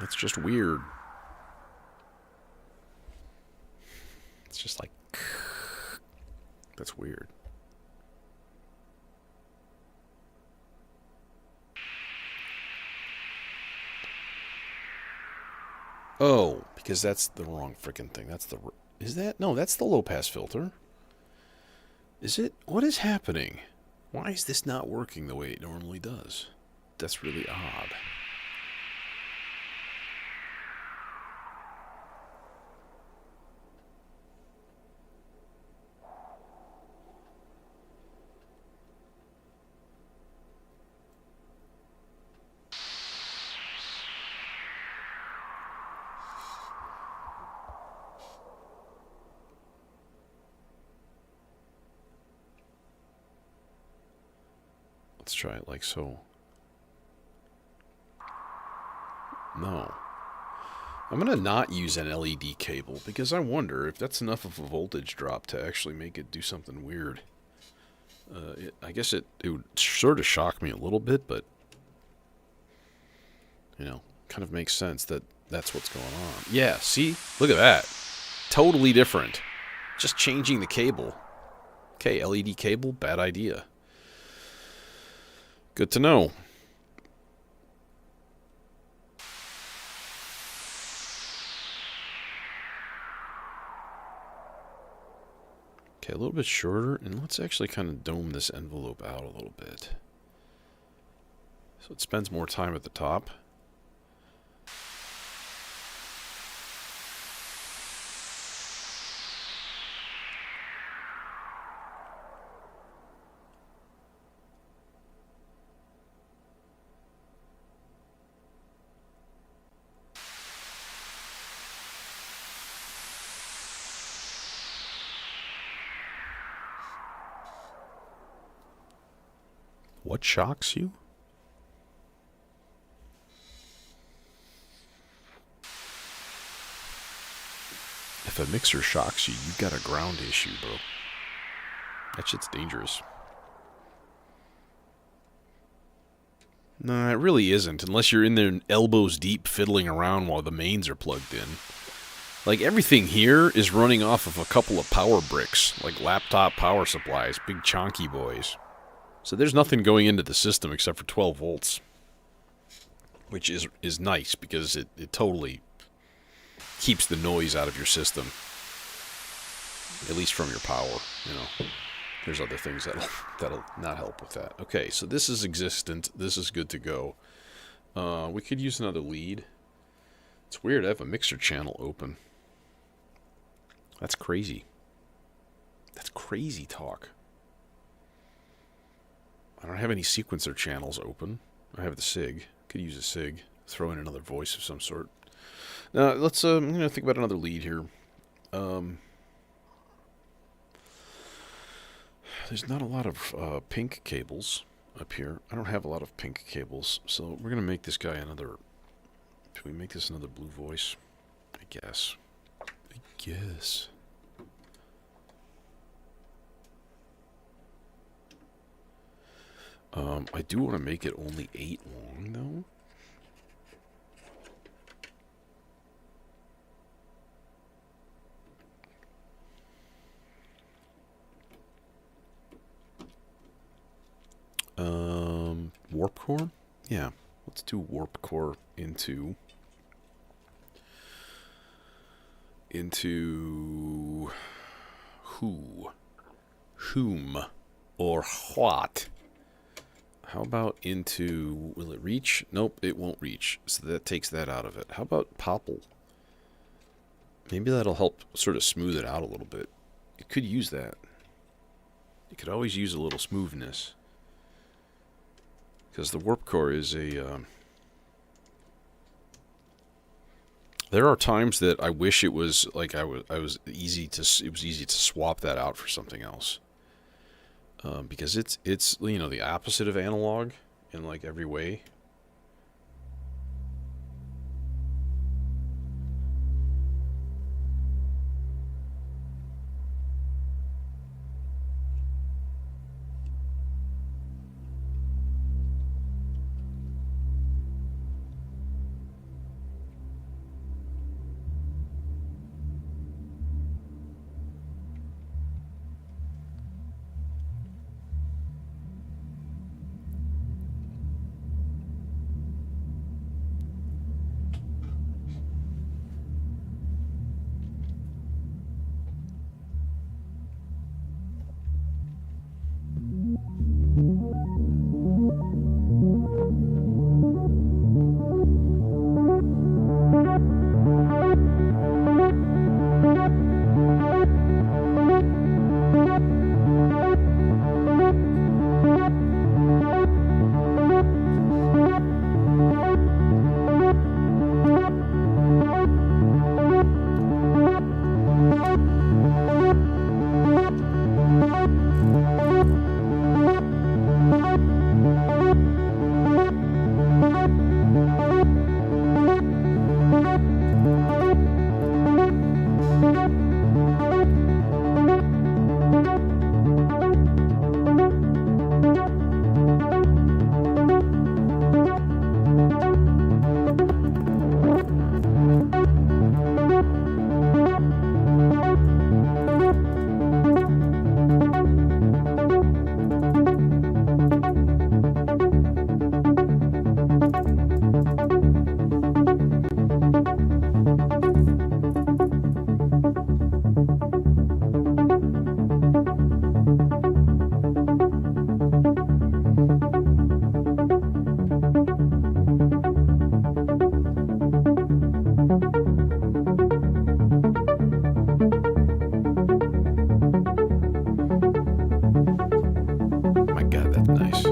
Speaker 1: That's just weird. It's just like... That's weird. Oh, because that's the wrong freaking thing. That's the... Is that? No, that's the low-pass filter. Is it? What is happening? Why is this not working the way it normally does? That's really odd. Let's try it like so. No. I'm going to not use an LED cable because I wonder if that's enough of a voltage drop to actually make it do something weird. I guess it would sort of shock me a little bit, but, you know, kind of makes sense that that's what's going on. Yeah, see? Look at that. Totally different. Just changing the cable. Okay, LED cable, bad idea. Good to know. Okay, a little bit shorter, and let's actually kind of dome this envelope out a little bit. So it spends more time at the top. What shocks you? If a mixer shocks you, you've got a ground issue, bro. That shit's dangerous. No, it really isn't, unless you're in there elbows deep fiddling around while the mains are plugged in. Like, everything here is running off of a couple of power bricks, like laptop power supplies, big chonky boys. So there's nothing going into the system except for 12 volts. Which is nice, because it totally keeps the noise out of your system. At least from your power, you know. There's other things that'll not help with that. Okay, so this is existent. This is good to go. We could use another lead. It's weird, I have a mixer channel open. That's crazy. That's crazy talk. I don't have any sequencer channels open. I have the SIG. Could use a SIG. Throw in another voice of some sort. Now, let's I'm going to think about another lead here. There's not a lot of pink cables up here. I don't have a lot of pink cables, so we're going to make this guy another... Should we make this another blue voice? I guess. I do want to make it only 8 long, though. Warp core? Yeah, let's do warp core into into whom, or what? How about into, will it reach? Nope, it won't reach. So that takes that out of it. How about popple? Maybe that'll help sort of smooth it out a little bit. It could use that. You could always use a little smoothness. Because the warp core is a... there are times that I wish it was like it was easy to swap that out for something else. Because it's you know, the opposite of analog in like every way. My God, that's nice.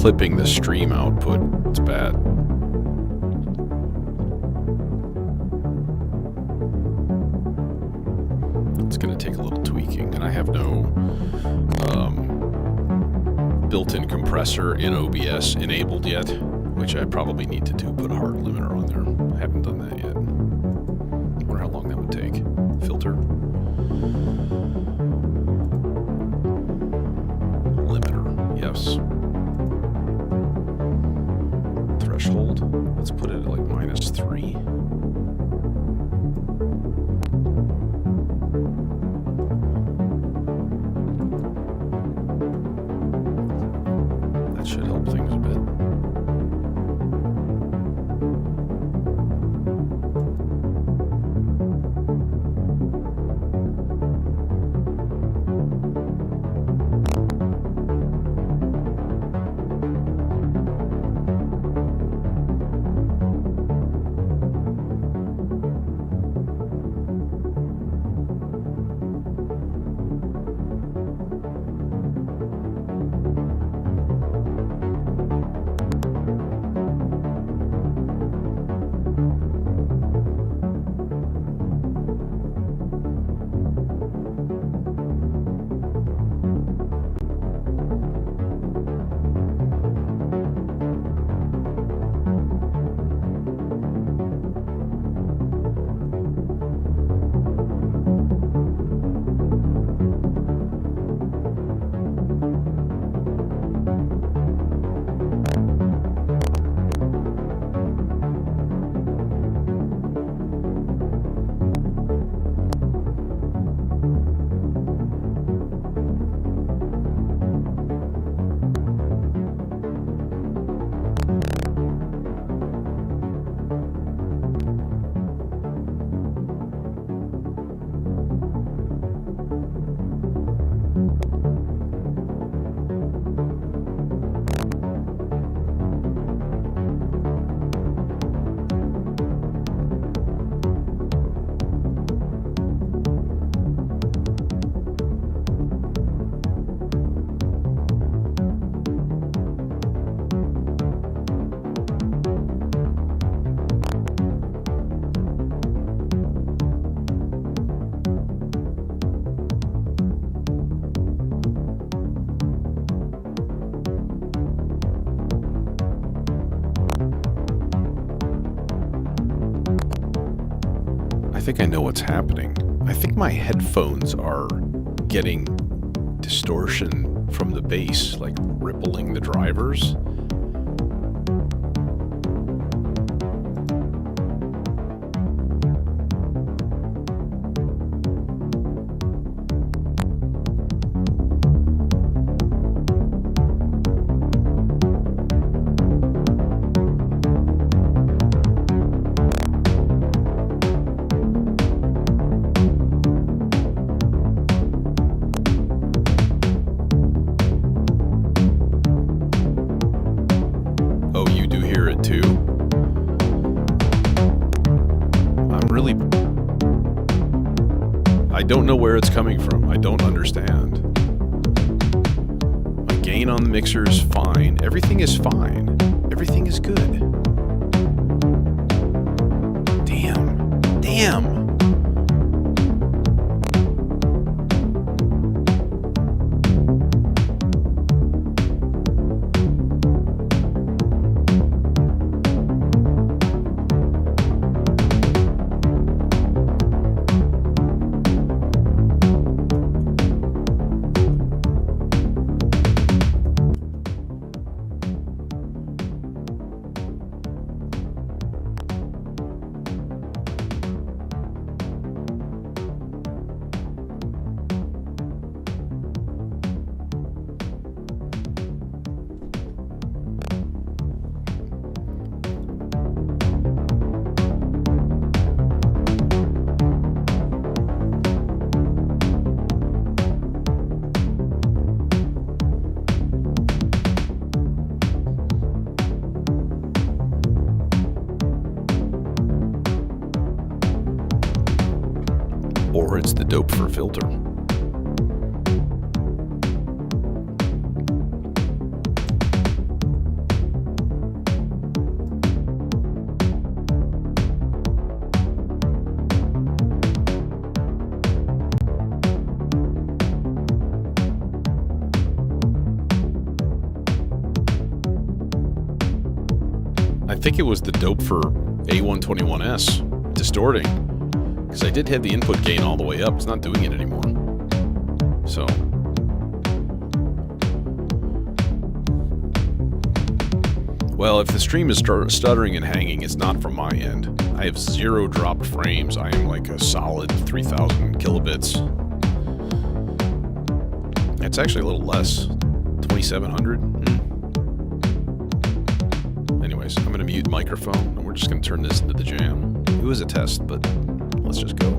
Speaker 1: clipping the stream output. It's bad. It's going to take a little tweaking, and I have no built-in compressor in OBS enabled yet, which I probably need to do. Put a hard limiter on there. I haven't done that yet. I wonder how long that would take. Filter. Limiter. Yes. Threshold. Let's put it at like -3. That should help things a bit. I think I know what's happening. I think my headphones are getting distortion from the bass, like rippling the drivers. I don't know where it's coming from. I don't understand. My gain on the mixer is fine. Everything is fine. Everything is good. Damn. Or it's the dope for filter. think it was the dope for A121S distorting, because I did have the input gain all the way up. It's not doing it anymore. So well, if the stream is stuttering and hanging, it's not from my end. I have 0 dropped frames. I am like a solid 3,000 kilobits. It's actually a little less, 2,700. Anyways, I'm going to mute microphone, and we're just going to turn this into the jam. It was a test, but let's just go.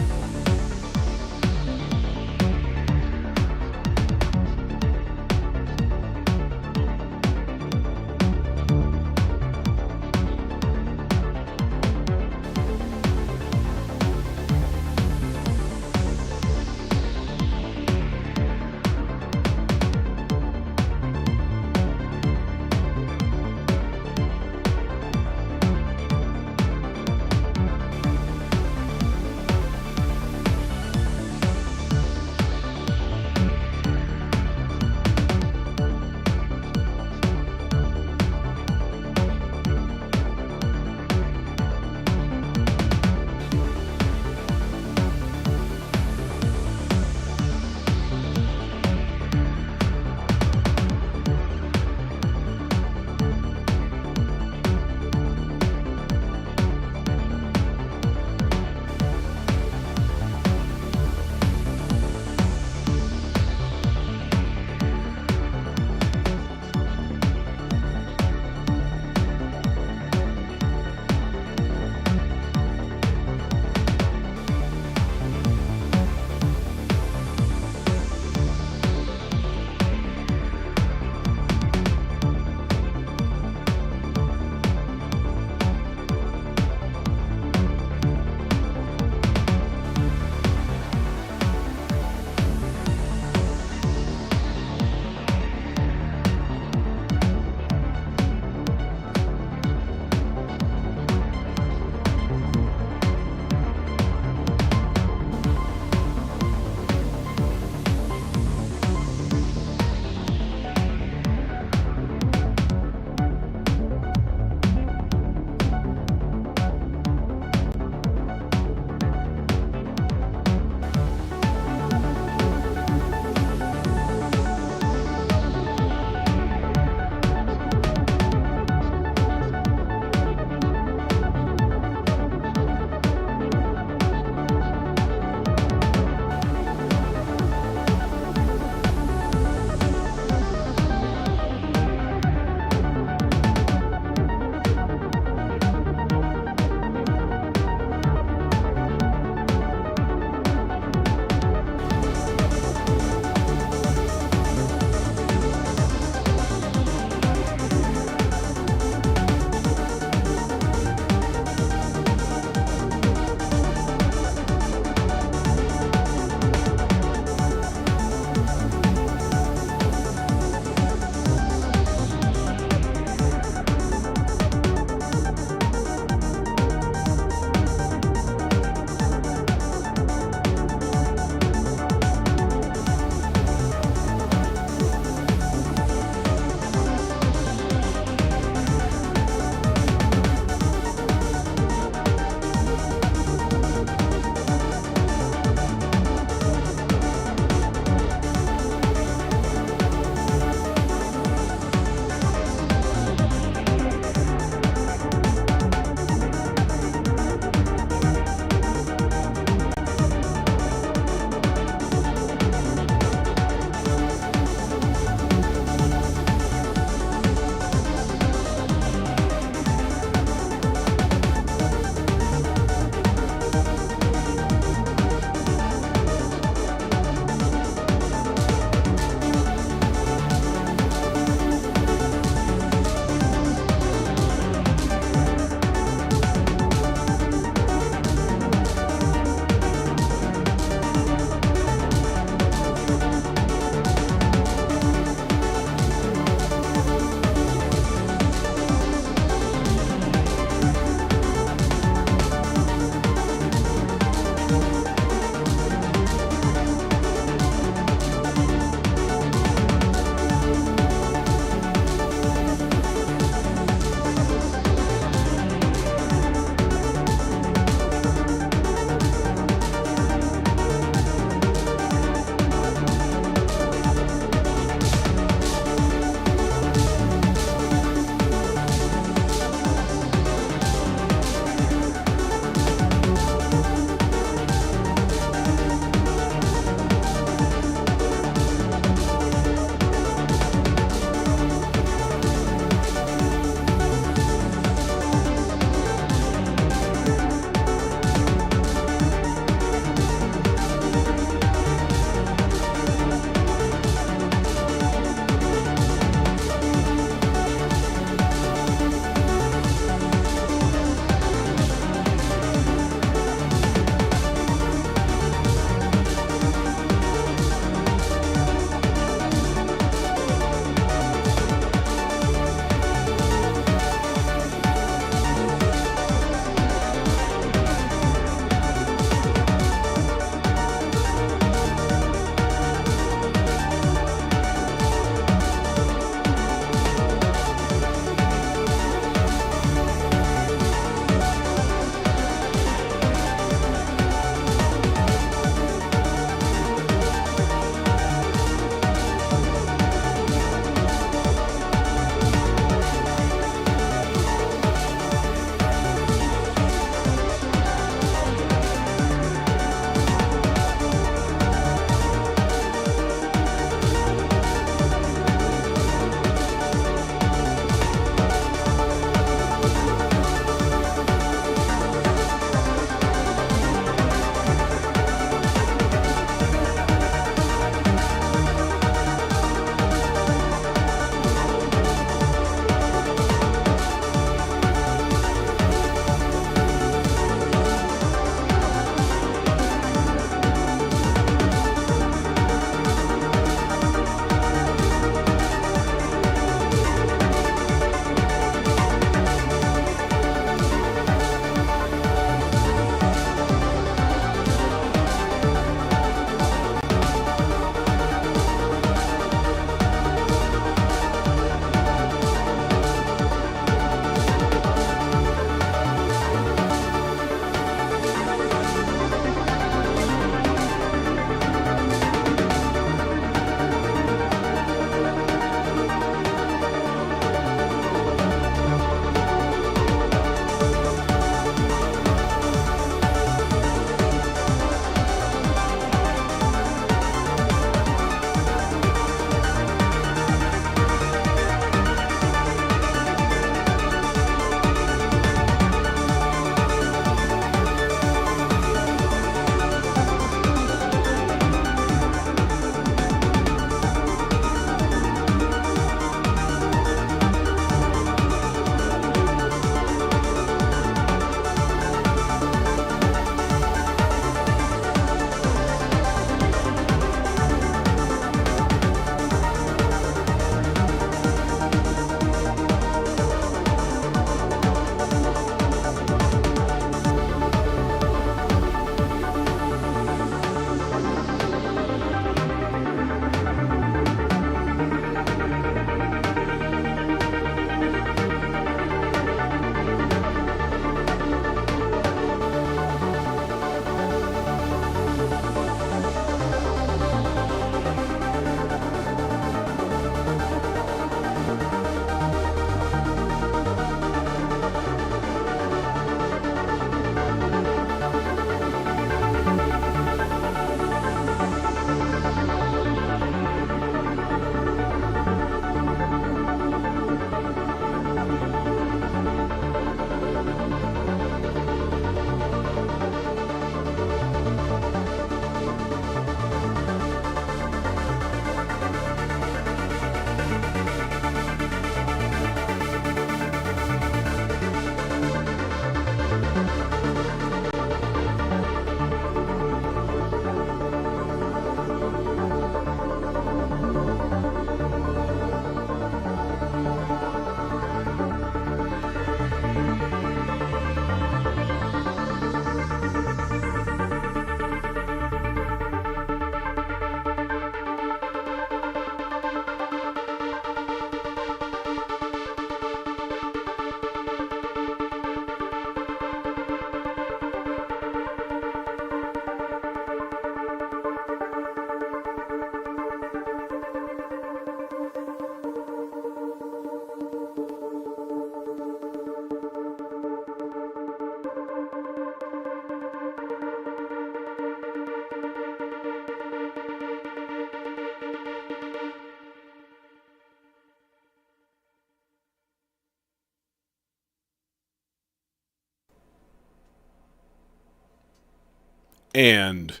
Speaker 1: And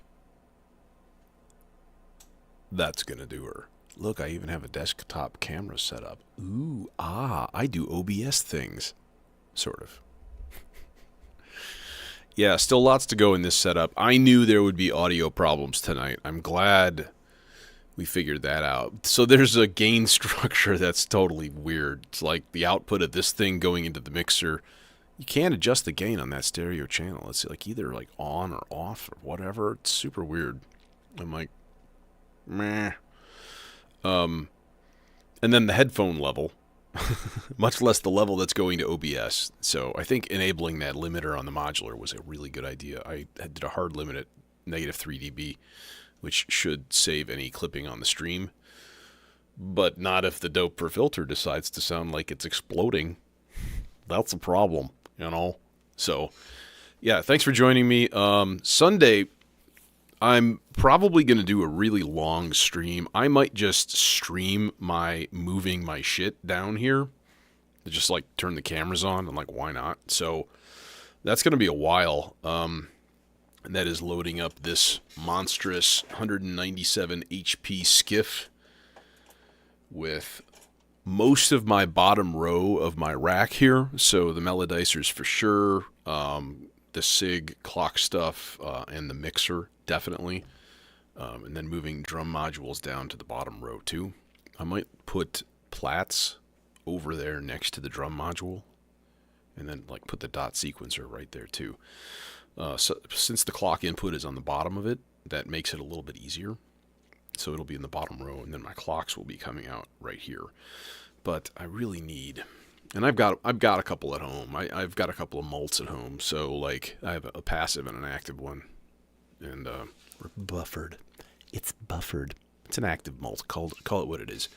Speaker 1: that's going to do her. Look, I even have a desktop camera set up. Ooh, I do OBS things. Sort of. Yeah, still lots to go in this setup. I knew there would be audio problems tonight. I'm glad we figured that out. So there's a gain structure that's totally weird. It's like the output of this thing going into the mixer. You can't adjust the gain on that stereo channel. It's like either like on or off or whatever. It's super weird. I'm like, meh. And then the headphone level, much less the level that's going to OBS. So I think enabling that limiter on the modular was a really good idea. I did a hard limit at -3 dB, which should save any clipping on the stream. But not if the dope per filter decides to sound like it's exploding. That's a problem, you know? So, yeah, thanks for joining me. Sunday, I'm probably going to do a really long stream. I might just stream my moving my shit down here. Just like turn the cameras on. I'm like, why not? So that's going to be a while. And that is loading up this monstrous 197 HP skiff with most of my bottom row of my rack here. So the melodicers for sure, the SIG clock stuff, and the mixer definitely. And then moving drum modules down to the bottom row too. I might put plats over there next to the drum module, and then like put the dot sequencer right there too. So since the clock input is on the bottom of it, that makes it a little bit easier. So it'll be in the bottom row, and then my clocks will be coming out right here. But I really need, and I've got a couple at home. I've got a couple of mults at home. So like I have a passive and an active one, and we're buffered. It's buffered. It's an active mult. Call it what it is.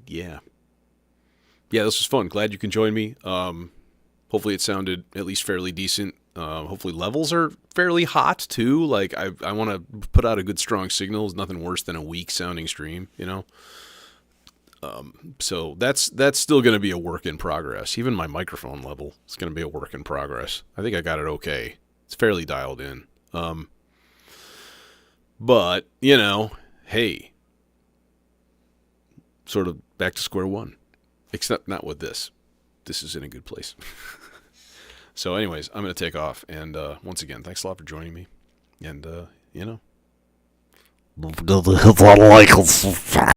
Speaker 1: Yeah. Yeah, this was fun. Glad you can join me. Hopefully it sounded at least fairly decent. Hopefully levels are fairly hot too. Like I want to put out a good strong signal. There's nothing worse than a weak sounding stream, you know. So that's still going to be a work in progress. Even my microphone level is going to be a work in progress. I think I got it okay. It's fairly dialed in. But you know, hey, sort of back to square one, except not with this. This is in a good place. So anyways, I'm going to take off. And once again, thanks a lot for joining me. And, you know.